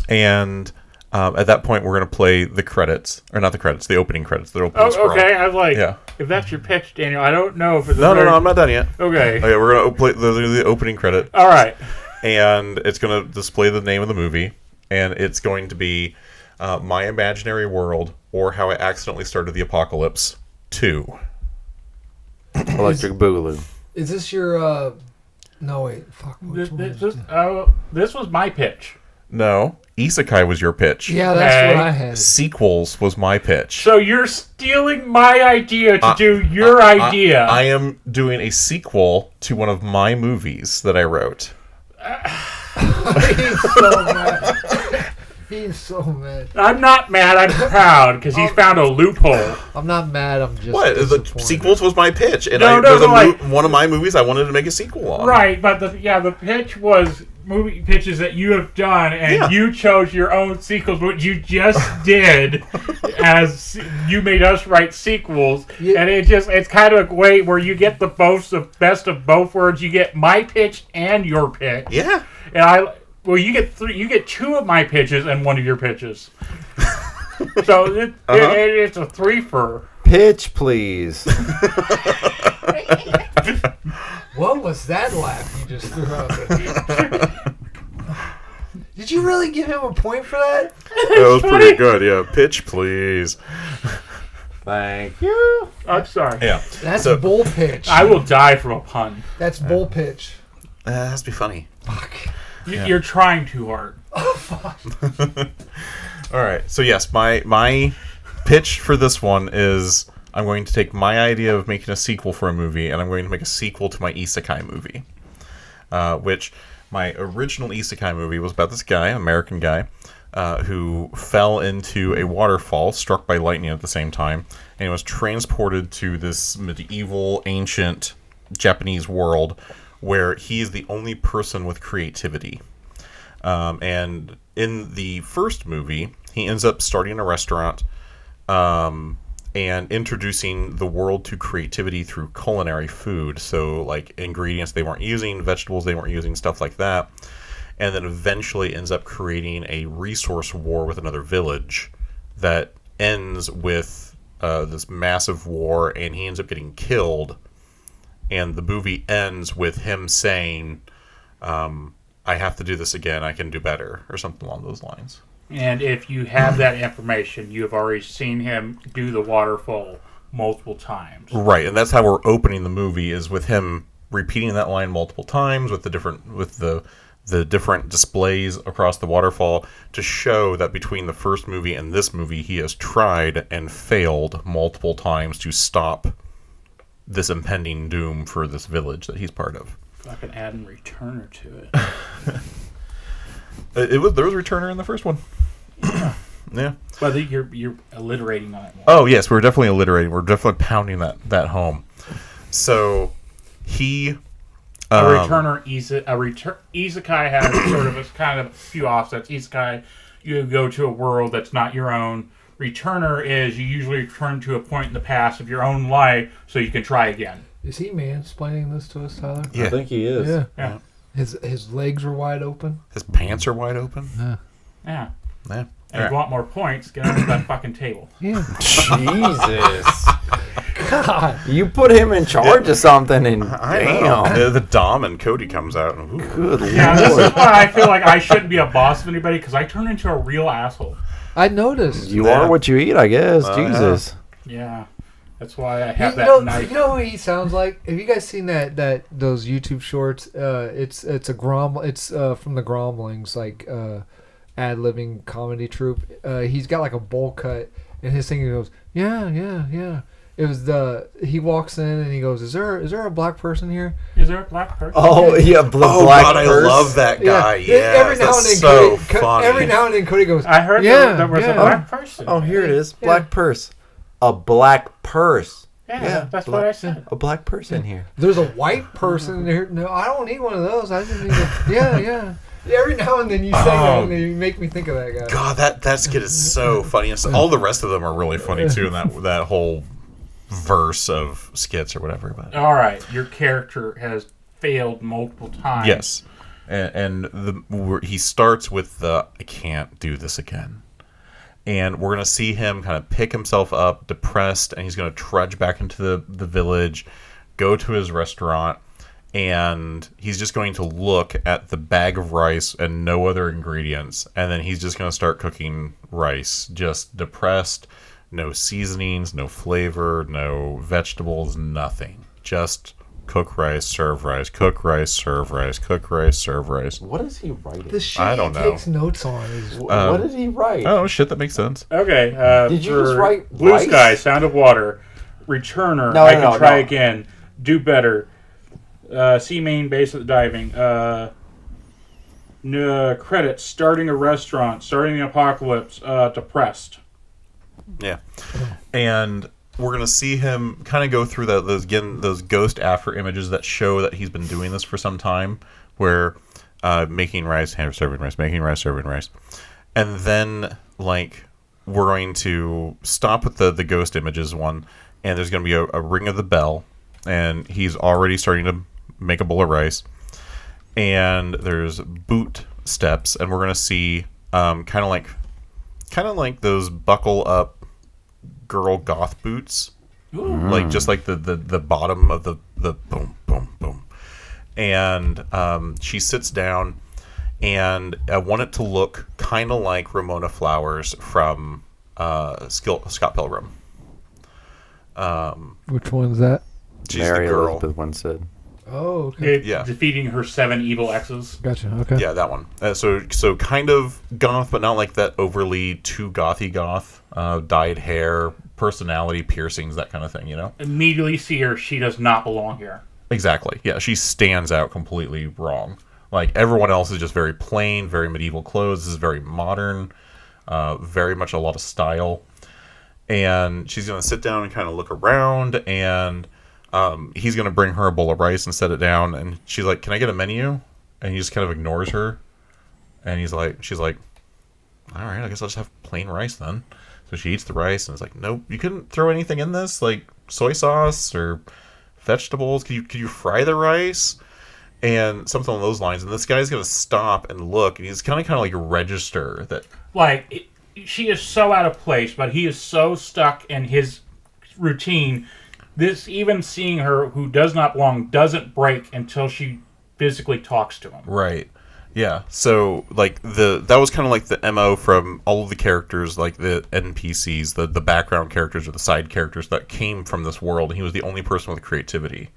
And at that point, we're going to play the credits. Or not the credits, the opening credits. The opening Oh, okay. I was like, Yeah. if that's your pitch, Daniel, I don't know if it's No, I'm not done yet. Okay. Okay, we're going to play the opening credit. All right. And it's going to display the name of the movie. And it's going to be My Imaginary World or How I Accidentally Started the Apocalypse 2. Electric Boogaloo. Is this your? No wait. Fuck. Which one is it? This was my pitch. No, Isekai was your pitch. Yeah, that's Okay. what I had. Sequels was my pitch. So you're stealing my idea to do your idea. I am doing a sequel to one of my movies that I wrote. He's so mad. He's so mad. I'm not mad. I'm proud because he's found a loophole. I'm not mad. I'm just What? The disappointed. sequels was my pitch, and No, there's like- one of my movies I wanted to make a sequel on. Right, but the pitch was movie pitches that you have done, and Yeah. you chose your own sequels, which you just did, as you made us write sequels, Yeah. and it's kind of a way where you get the best of both worlds. You get my pitch and your pitch, Yeah. and you get you get two of my pitches and one of your pitches. So it's a three-fer. Pitch, please. What was that laugh you just threw out there? Did you really give him a point for that? That was pretty good. Yeah. Pitch, please. Thank you. I'm sorry. Yeah. That's So- bull pitch. I will die from a pun. That's bull pitch. That has to be funny. Fuck. You're trying too hard. All right. So yes, my pitch for this one is I'm going to take my idea of making a sequel for a movie, and I'm going to make a sequel to my isekai movie. Which my original isekai movie was about this guy, an American guy, who fell into a waterfall, struck by lightning at the same time, and he was transported to this medieval, ancient Japanese world where he is the only person with creativity. And in the first movie, he ends up starting a restaurant and introducing the world to creativity through culinary food. So, like, ingredients they weren't using, vegetables they weren't using, stuff like that. And then eventually ends up creating a resource war with another village that ends with this massive war, and he ends up getting killed. And the movie ends with him saying, I have to do this again, I can do better, or something along those lines. And if you have that information, you have already seen him do the waterfall multiple times. Right, and that's how we're opening the movie, is with him repeating that line multiple times with the different displays across the waterfall to show that between the first movie and this movie, he has tried and failed multiple times to stop this impending doom for this village that he's part of. Fucking adding returner to it. There was Returner in the first one. Yeah. Well, you're alliterating on it more. Oh yes, we're definitely alliterating. We're definitely pounding that home. So he A returner, isekai has sort of a kind of a few offsets. Isekai, you go to a world that's not your own. Returner is you usually return to a point in the past of your own life so you can try again. Is he mansplaining this to us, Tyler? Yeah. I think he is. Yeah. Yeah. His legs were wide open. His pants are wide open. Yeah. Yeah. And All right. if you want more points, get under that fucking table. Yeah. Jesus. God. You put him in charge of something, and I damn. know. The Dom and Cody comes out. And, ooh. Good Yeah, this lord. is why I feel like I shouldn't be a boss of anybody because I turn into a real asshole. I noticed. You are what you eat, I guess. Jesus. Yeah. That's why I have You that know, knife. you know who he sounds like? Have you guys seen that those YouTube shorts? It's a it's from the Gromlings, like ad-libbing comedy troupe. He's got like a bowl cut, and his thing goes, yeah, It was he walks in and he goes, "Is there a black person here?" Is there a black person? Oh yeah, black God, purse. I love that guy. Yeah, every now and then, so Cody, funny. every now and then, Cody goes, I heard there was a black person. Oh, here it is. Black purse. A black purse. Yeah, that's what I said. A black person here. There's a white person here. No, I don't need one of those. I just need yeah. Every now and then you say that and you make me think of that guy. God, that skit is so funny. And so all the rest of them are really funny too. And that whole verse of skits or whatever. But all right, your character has failed multiple times. yes, and he starts with the "I can't do this again," and we're gonna see him kind of pick himself up, depressed, and he's gonna trudge back into the village, go to his restaurant, and he's just going to look at the bag of rice and no other ingredients, and then he's just gonna start cooking rice, just depressed. No seasonings, no flavor, no vegetables, nothing. Just cook rice, serve rice, cook rice, serve rice, cook rice, serve rice. What is he writing? The shit I don't he know. takes notes on is What did he write? Oh, shit, that makes sense. Okay. Did you for just write Blue rice? Sky, Sound of Water, Returner, No, I no, Can no, Try no. Again, Do Better, Sea Main Base of the Diving, credits, Starting a Restaurant, Starting the Apocalypse, Depressed. Yeah. And we're going to see him kind of go through those ghost after images that show that he's been doing this for some time, where making rice, serving rice, making rice, serving rice. And then, like, we're going to stop with the ghost images one, and there's going to be a ring of the bell, and he's already starting to make a bowl of rice. And there's boot steps, and we're going to see kind of like those buckle up girl goth boots. Like just like the bottom of the boom boom boom. And she sits down, and I want it to look kind of like Ramona Flowers from Scott Pilgrim. which one's that? She's Mary the girl. Elizabeth Winstead. Oh, okay. Yeah. Defeating her 7 evil exes. Gotcha. Okay. Yeah, that one. So kind of goth, but not like that overly too gothy goth. Dyed hair, personality, piercings, that kind of thing, you know? Immediately see her, she does not belong here. Exactly. Yeah, she stands out completely wrong. Like, everyone else is just very plain, very medieval clothes. This is very modern, very much a lot of style. And she's going to sit down and kind of look around, and he's going to bring her a bowl of rice and set it down. And she's like, "Can I get a menu?" And he just kind of ignores her. And she's like, "All right, I guess I'll just have plain rice then." So she eats the rice and is like, "Nope, you couldn't throw anything in this, like soy sauce or vegetables. Could you fry the rice?" And something along those lines. And this guy's going to stop and look, and he's kind of like register that. Like, she is so out of place, but he is so stuck in his routine. This, even seeing her who does not belong, doesn't break until she physically talks to him. Right. Yeah. So like that was kind of like the MO from all of the characters, like the NPCs, the background characters or the side characters that came from this world. He was the only person with creativity,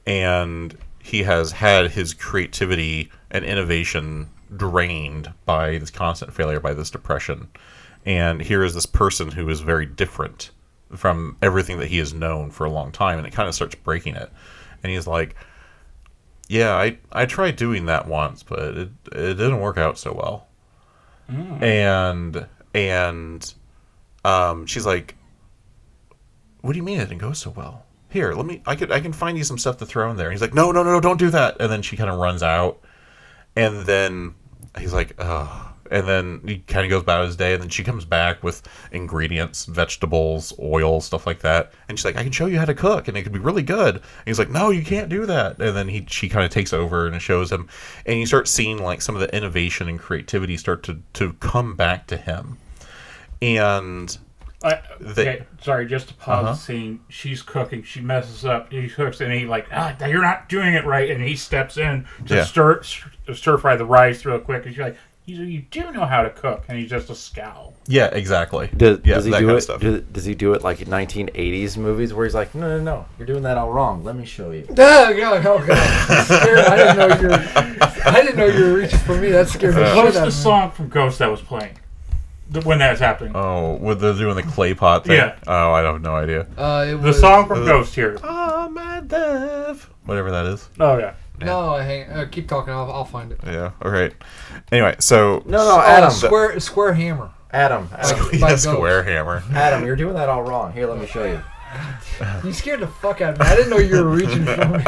and he has had his creativity and innovation drained by this constant failure, by this depression. And here is this person who is very different from everything that he has known for a long time, and it kind of starts breaking it. And he's like, "Yeah, I tried doing that once, but it didn't work out so well." And she's like, "What do you mean it didn't go so well? Here, I can find you some stuff to throw in there." And he's like, No, don't do that." And then she kind of runs out, and then he's like, "Ugh." And then he kind of goes about his day, and then she comes back with ingredients, vegetables, oil, stuff like that. And she's like, "I can show you how to cook, and it could be really good." And he's like, "No, you can't do that." And then she kind of takes over and shows him. And you start seeing like some of the innovation and creativity start to come back to him. And Okay, sorry, just to pause the scene. She's cooking. She messes up. He cooks, and he like, "You're not doing it right." And he steps in to stir fry the rice real quick. And she's like, "You do know how to cook," and he's just a scowl. yeah, exactly. Does he that do kind it? of stuff. Does he do it like in 1980s movies where he's like, no, you're doing that all wrong. Let me show you. Oh God! I didn't know you were reaching for me. That scared me. What's the song from Ghost that was playing? when that's happening. Oh, when they're doing the clay pot thing? Yeah. Oh, I have no idea. The song from Ghost here. Oh, my love. Whatever that is. Oh, yeah. No, keep talking. I'll find it. Yeah, all right. Anywye, so... No, Adam. Square hammer. Adam. Yeah, square hammer. Adam, you're doing that all wrong. Here, let me show you. You scared the fuck out of me. I didn't know you were reaching for me.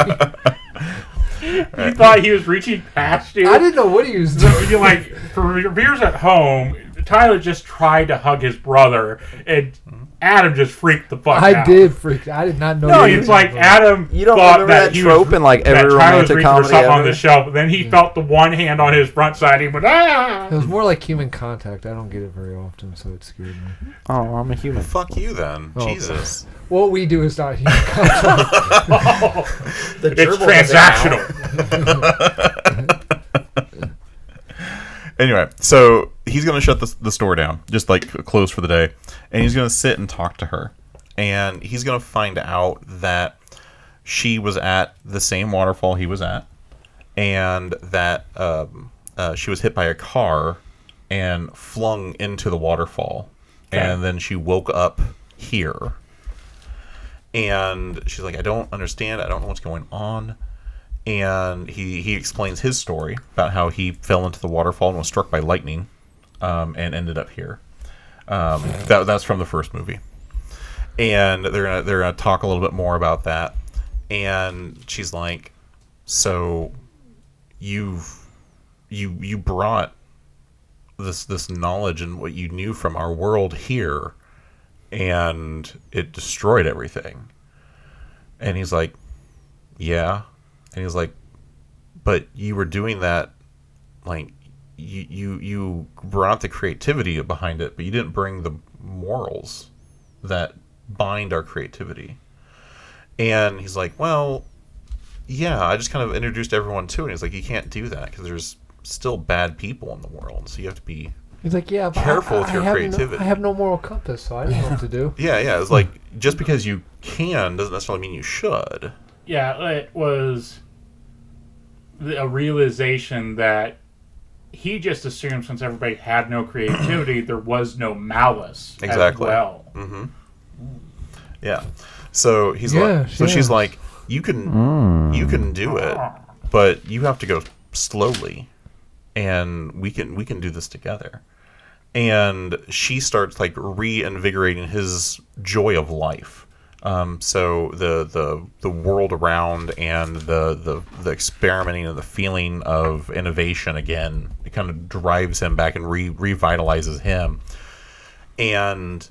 You thought he was reaching past you? I didn't know what he was So, doing. you like, for your viewers at home, Tyler just tried to hug his brother, and Adam just freaked the fuck out. I did freak. I did not know. No, you it's were like doing Adam You don't thought remember that that he trope was, in like that every Tyler was romantic reaching for comedy something on ever? the shelf, but then he felt the one hand on his front side, and he went, ah! It was more like human contact. I don't get it very often, so it scared me. Oh, I'm a human. Fuck you, then. Oh, Jesus. What we do is not human contact. The It's gerbil doesn't transactional. Anyway, so he's going to shut the store down, just like close for the day, and he's going to sit and talk to her. And he's going to find out that she was at the same waterfall he was at, and that she was hit by a car and flung into the waterfall. Okay. And then she woke up here. And she's like, I don't understand. I don't know what's going on. And he explains his story about how he fell into the waterfall and was struck by lightning, and ended up here. That's from the first movie. And they're gonna talk a little bit more about that. And she's like, so you brought this knowledge and what you knew from our world here, and it destroyed everything. And he's like, yeah. And he's like, but you were doing that, like, you brought the creativity behind it, but you didn't bring the morals that bind our creativity. And he's like, well, yeah, I just kind of introduced everyone to it. And he's like, you can't do that because there's still bad people in the world, so you have to be He's like, yeah, but careful with your creativity. I have no moral compass, so I don't know what to do. Yeah, it's like, just because you can doesn't necessarily mean you should. Yeah, it was a realization that he just assumed since everybody had no creativity, there was no malice Exactly. as well. Mm-hmm. Yeah. So he's she's like, you can do it, but you have to go slowly, and we can do this together. And she starts like reinvigorating his joy of life. So the world around and the experimenting and the feeling of innovation again, it kind of drives him back and revitalizes him. And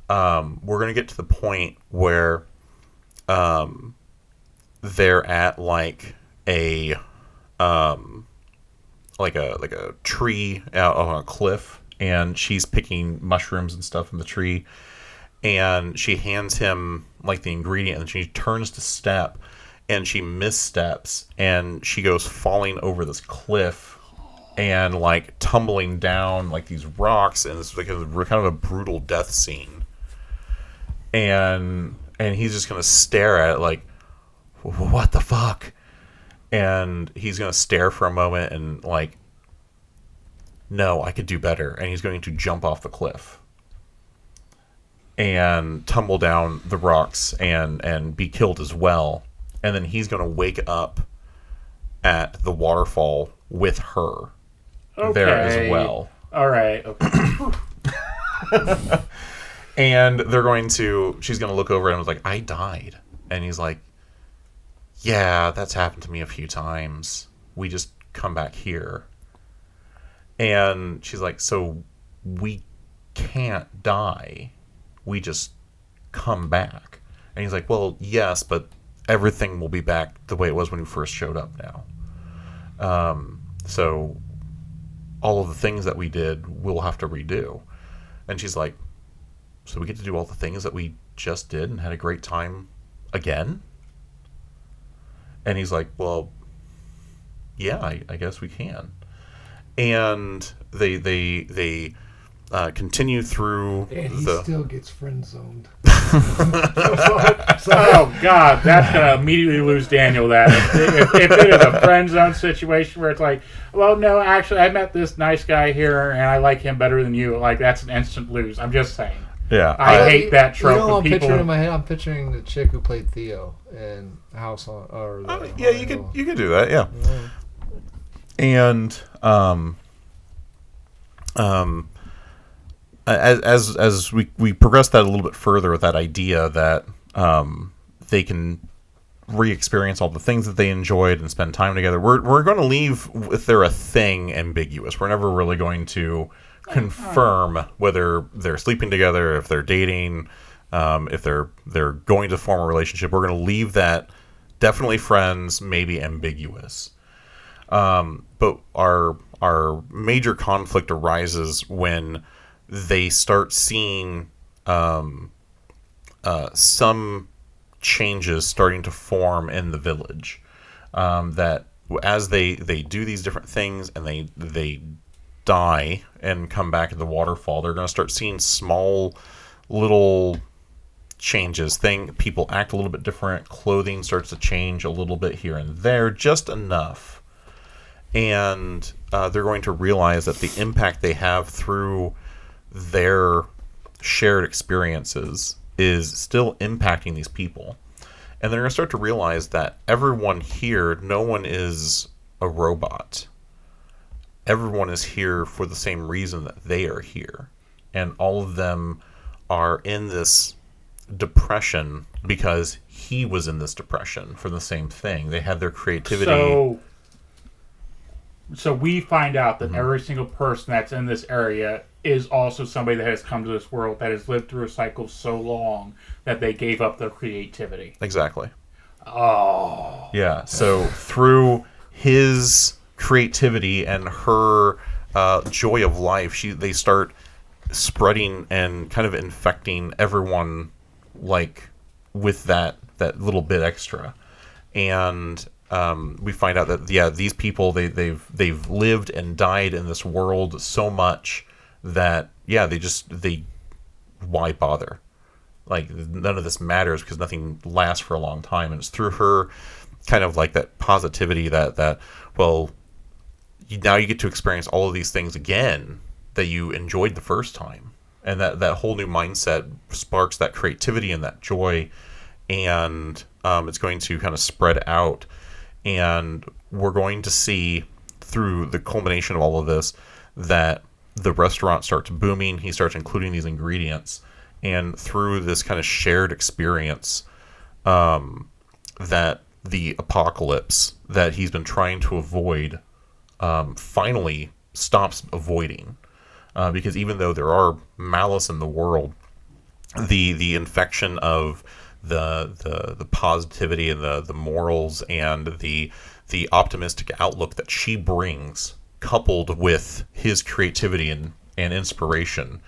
we're gonna get to the point where they're at like a tree out on a cliff, and she's picking mushrooms and stuff from the tree. And she hands him like the ingredient, and she turns to step, and she missteps, and she goes falling over this cliff and like tumbling down like these rocks, and it's like kind of a brutal death scene. And he's just gonna stare at it like, what the fuck? And he's gonna stare for a moment and like, no, I could do better. And he's going to jump off the cliff and tumble down the rocks and be killed as well. And then he's going to wake up at the waterfall with her there as well. All right. Okay. And she's going to look over and was like, I died. And he's like, yeah, that's happened to me a few times. We just come back here. And she's like, so we can't die. We just come back. And he's like, well, yes, but everything will be back the way it was when you first showed up now. So all of the things that we did, we'll have to redo. And she's like, so we get to do all the things that we just did and had a great time again? And he's like, well, yeah, I guess we can. And they continue through And he still gets friend zoned. Oh God, that's gonna immediately lose Daniel. That if it is a friend zone situation where it's like, well, no, actually, I met this nice guy here, and I like him better than you. Like that's an instant lose. I'm just saying. Yeah, I hate that trope. You know, of I'm people. picturing in my head. I'm picturing the chick who played Theo in House on. Or yeah, you could do that. Yeah, and as we progress that a little bit further with that idea that they can re-experience all the things that they enjoyed and spend time together, we're going to leave if they're a thing ambiguous. We're never really going to confirm whether they're sleeping together, if they're dating, if they're going to form a relationship. We're going to leave that definitely friends, maybe ambiguous. But our major conflict arises when they start seeing some changes starting to form in the village. That as they do these different things and they die and come back at the waterfall, they're going to start seeing small little changes. People act a little bit different. Clothing starts to change a little bit here and there, just enough. And they're going to realize that the impact they have through their shared experiences is still impacting these people. And they're going to start to realize that everyone here, no one is a robot. Everyone is here for the same reason that they are here. And all of them are in this depression because he was in this depression for the same thing. They had their creativity. So we find out that every single person that's in this area is also somebody that has come to this world, that has lived through a cycle so long that they gave up their creativity. Exactly. Oh. Yeah. So through his creativity and her joy of life, they start spreading and kind of infecting everyone, like with that little bit extra. And we find out that these people they've lived and died in this world so much that why bother? Like none of this matters because nothing lasts for a long time. And it's through her kind of like that positivity that now you get to experience all of these things again that you enjoyed the first time, and that whole new mindset sparks that creativity and that joy, and it's going to kind of spread out. And we're going to see through the culmination of all of this that the restaurant starts booming. He starts including these ingredients. And through this kind of shared experience, that the apocalypse that he's been trying to avoid finally stops avoiding. Because even though there are malice in the world, the infection of the positivity and the morals and the optimistic outlook that she brings, coupled with his creativity and inspiration,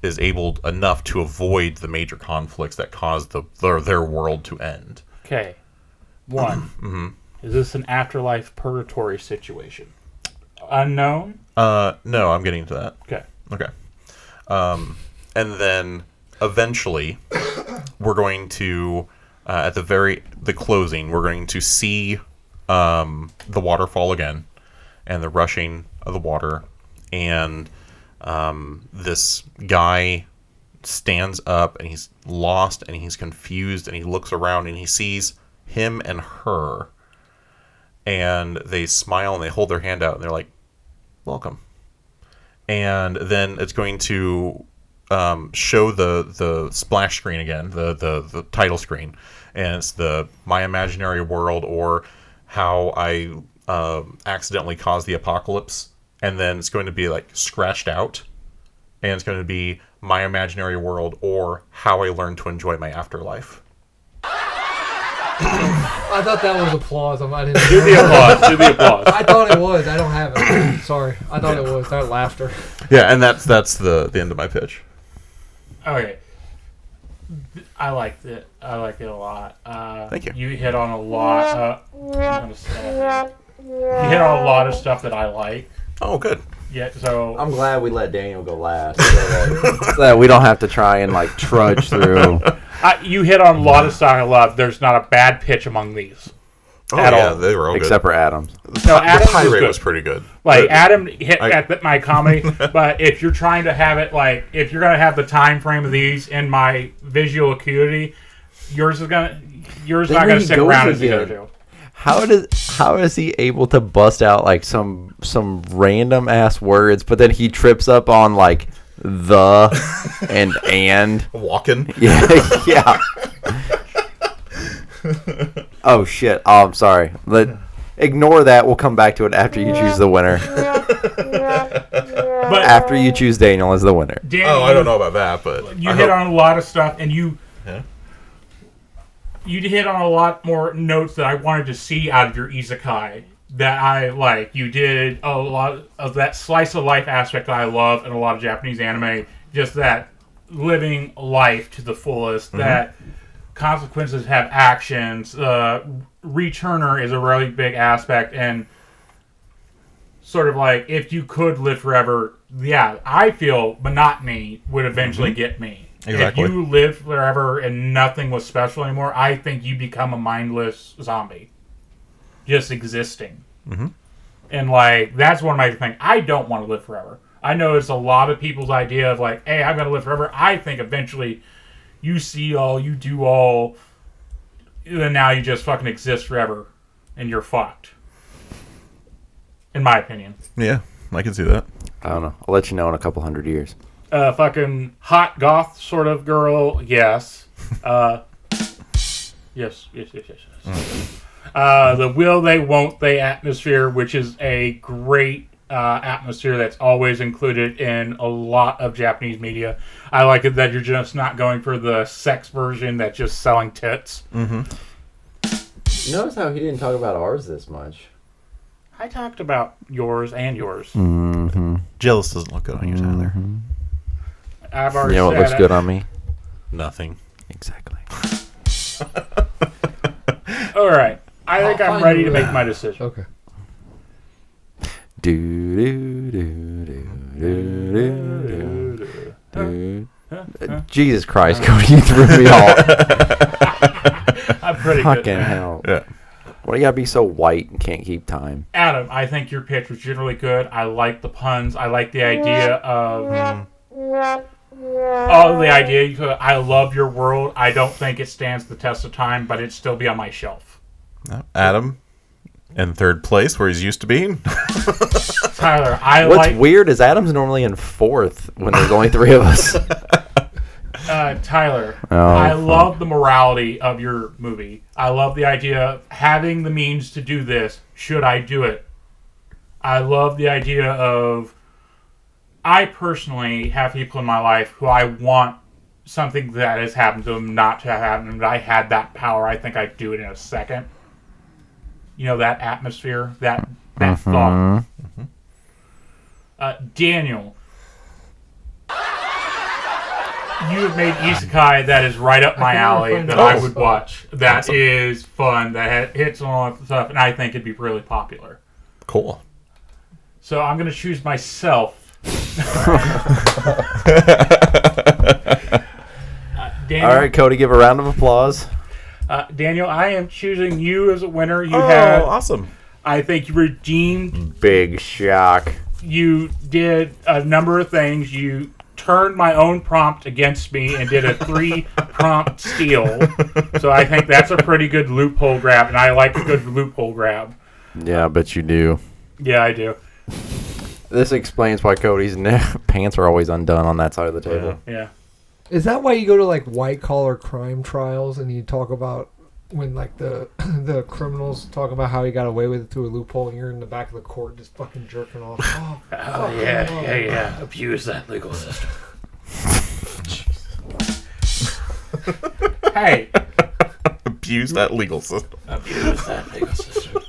is able enough to avoid the major conflicts that cause their world to end. Okay. One. Is this an afterlife purgatory situation? Unknown? No, I'm getting to that. Okay. And then eventually we're going to at the closing, we're going to see the waterfall again and the rushing of the water, and this guy stands up and he's lost and he's confused and he looks around and he sees him and her, and they smile and they hold their hand out and they're like, welcome. And then it's going to show the splash screen again, the title screen, and it's the My Imaginary World, or How I Accidentally Caused the Apocalypse. And then it's going to be like scratched out, and it's going to be My Imaginary World, or How I Learned to Enjoy My Afterlife. I thought that was applause. I didn't Do the applause. Do the applause. I thought it was. I don't have it. Sorry. I thought it was. That laughter. Yeah, and that's the end of my pitch. Okay. I liked it. I liked it a lot. Thank you. You hit on a lot. I'm gonna say it. You hit on a lot of stuff that I like. Oh, good. Yeah, so I'm glad we let Daniel go last, so that we don't have to try and like trudge through. you hit on a lot of stuff I love. There's not a bad pitch among these. Oh at yeah, all. they were all Except good. for Adams. No, The Adams pirate good. was pretty good. Like Adam hit at my comedy, but if you're trying to have it like if you're gonna have the time frame of these in my visual acuity, yours not gonna stick around as the other two. How is he able to bust out like some random ass words, but then he trips up on like the and Walking. yeah. Oh shit! Oh, I'm sorry. Ignore that. We'll come back to it after you choose the winner. But After you choose Daniel as the winner. Daniel, I don't know about that, but you hit on a lot of stuff, and you hit on a lot more notes that I wanted to see out of your isekai that I like. You did a lot of that slice of life aspect that I love in a lot of Japanese anime. Just that living life to the fullest. That consequences have actions. Returner is a really big aspect, and sort of like if you could live forever, yeah, I feel monotony would eventually get me. Exactly. If you lived forever and nothing was special anymore, I think you become a mindless zombie, just existing. And like that's one of my things. I don't want to live forever. I know it's a lot of people's idea of like, hey, I'm gonna live forever. I think eventually you see all, you do all, and now you just fucking exist forever, and you're fucked. In my opinion. yeah, I can see that. I don't know. I'll let you know in a couple hundred years. Fucking hot goth sort of girl, yes. Yes. The will they, won't they atmosphere, which is a great atmosphere that's always included in a lot of Japanese media. I like it that you're just not going for the sex version that's just selling tits. Notice how he didn't talk about ours this much. I talked about yours and yours. Jealous doesn't look good on you, Tyler. I've already You know what said looks it. good on me? Nothing. Exactly. All right. I think I'm find ready you. to make my decision. Okay. Do do do do do do. Jesus Christ, Cody, you threw me off. I'm pretty good. Fucking hell. Yeah. Why you gotta be so white and can't keep time? Adam, I think your pitch was generally good. I like the puns. I like the idea of... I love your world. I don't think it stands the test of time, but it'd still be on my shelf. Adam in third place where he's used to being. Tyler, What's weird is Adam's normally in fourth when there's only three of us. Tyler, Oh, I fuck. love the morality of your movie. I love the idea of having the means to do this. Should I do it? I love the idea of... I personally have people in my life who I want something that has happened to them not to have happened. But I had that power. I think I'd do it in a second. You know, that atmosphere, that thought. Daniel, you have made isekai that is right up my alley that I would watch. That is fun, that hits on all that stuff, and I think it'd be really popular. Cool. So I'm going to choose myself. Daniel, All right, Cody, give a round of applause. Daniel, I am choosing you as a winner. You Oh, had, awesome. I think you redeemed. Big shock. You did a number of things. You turned my own prompt against me and did a 3-prompt steal. So I think that's a pretty good loophole grab, and I like a good loophole grab. Yeah, I bet you do. Yeah, I do. This explains why Cody's pants are always undone on that side of the table. Yeah. Is that why you go to like white collar crime trials and you talk about when like the the criminals talk about how he got away with it through a loophole and you're in the back of the court just fucking jerking off? Oh, Yeah. Abuse that legal system. Hey. Abuse that legal system. Abuse that legal system.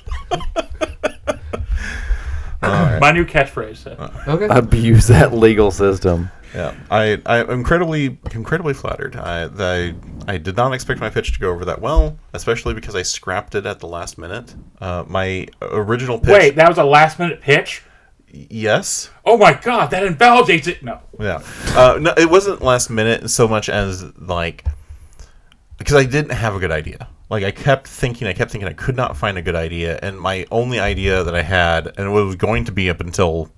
All right. My new catchphrase. okay. Abuse that legal system. Yeah, I'm incredibly flattered. I did not expect my pitch to go over that well, especially because I scrapped it at the last minute. My original pitch. Wait, that was a last minute pitch? Yes. Oh my god, that invalidates it. No. Yeah. No, it wasn't last minute so much as like because I didn't have a good idea. Like I kept thinking I could not find a good idea, and my only idea that I had, and it was going to be up until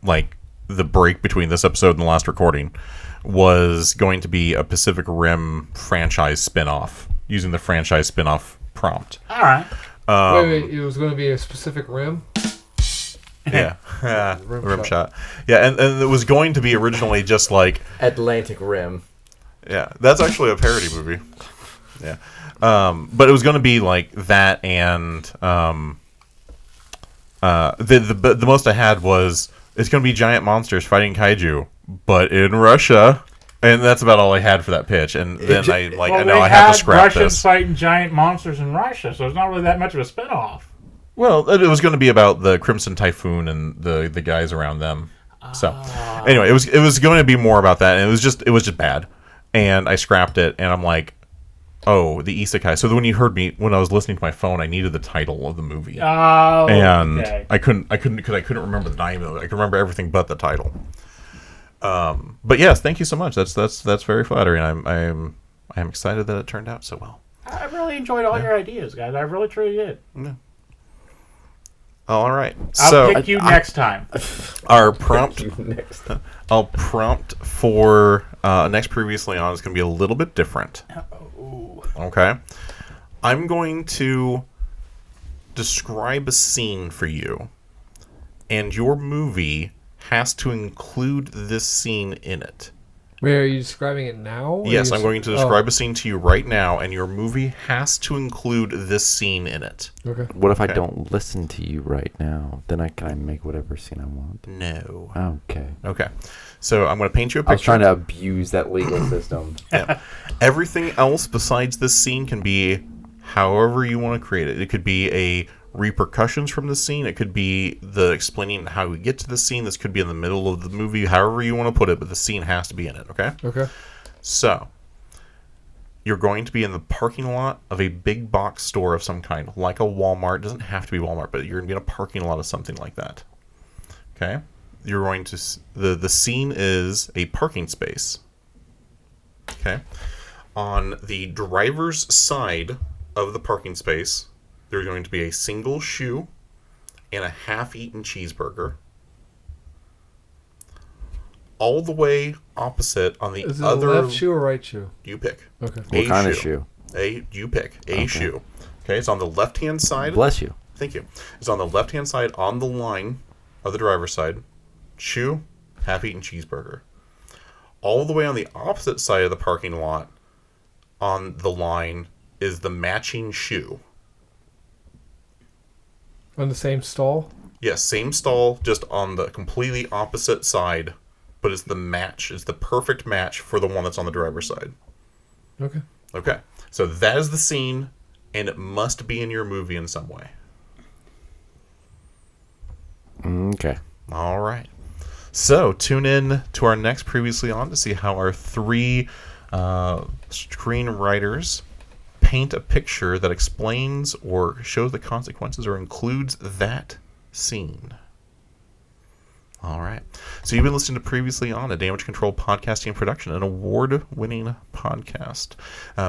like the break between this episode and the last recording, was going to be a Pacific Rim franchise spin-off using the franchise spin-off prompt. All right. Wait, it was going to be a specific rim? Yeah. Rim shot. Yeah, and it was going to be originally just like Atlantic Rim. yeah, that's actually a parody movie. Yeah. But it was going to be like that, and the most I had was it's going to be giant monsters fighting kaiju, but in Russia, and that's about all I had for that pitch. And then I have to scrap Russians this. fighting giant monsters in Russia, so it's not really that much of a spinoff. Well, it was going to be about the Crimson Typhoon and the guys around them. So anyway, it was going to be more about that, and it was just bad, and I scrapped it, and I'm like. Oh, the isekai. So when you heard me when I was listening to my phone, I needed the title of the movie, Oh, and okay. I couldn't because I couldn't remember the name of it. I could remember everything but the title. But yes, thank you so much. That's very flattering. I'm excited that it turned out so well. I really enjoyed all your ideas, guys. I really truly did. Yeah. All right. I'll pick you next time. Our prompt. Next. I'll prompt for next previously on is going to be a little bit different. Okay. I'm going to describe a scene for you, and your movie has to include this scene in it. Wait, are you describing it now? Yes, I'm going to describe a scene to you right now, and your movie has to include this scene in it. Okay. What if I Okay. don't listen to you right now? Then can I make whatever scene I want? No. Okay. Okay. So I'm going to paint you a picture. I was trying to abuse that legal system. Yeah. Everything else besides this scene can be however you want to create it. It could be a repercussions from the scene. It could be the explaining how we get to the scene. This could be in the middle of the movie, however you want to put it, but the scene has to be in it, okay? Okay. So, you're going to be in the parking lot of a big box store of some kind, like a Walmart. It doesn't have to be Walmart, but you're going to be in a parking lot of something like that. Okay? You're going to... The scene is a parking space. Okay? On the driver's side of the parking space, there's going to be a single shoe and a half-eaten cheeseburger. All the way opposite on the Is it other... a left shoe or right shoe? You pick. Okay. What kind of shoe? You pick. A Okay. shoe. Okay, it's on the left-hand side. Bless you. Thank you. It's on the left-hand side on the line of the driver's side. Shoe, half-eaten cheeseburger. All the way on the opposite side of the parking lot on the line is the matching shoe. On the same stall? Yes, same stall, just on the completely opposite side, but it's the match. It's the perfect match for the one that's on the driver's side. Okay. Okay, so that is the scene, and it must be in your movie in some way. Okay. All right. So tune in to our next Previously On to see how our three screenwriters paint a picture that explains or shows the consequences or includes that scene. All right. So you've been listening to Previously On, a Damage Control podcasting production, an award-winning podcast.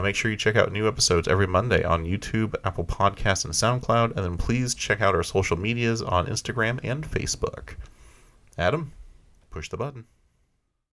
Make sure you check out new episodes every Monday on YouTube, Apple Podcasts, and SoundCloud. And then please check out our social medias on Instagram and Facebook. Adam, push the button.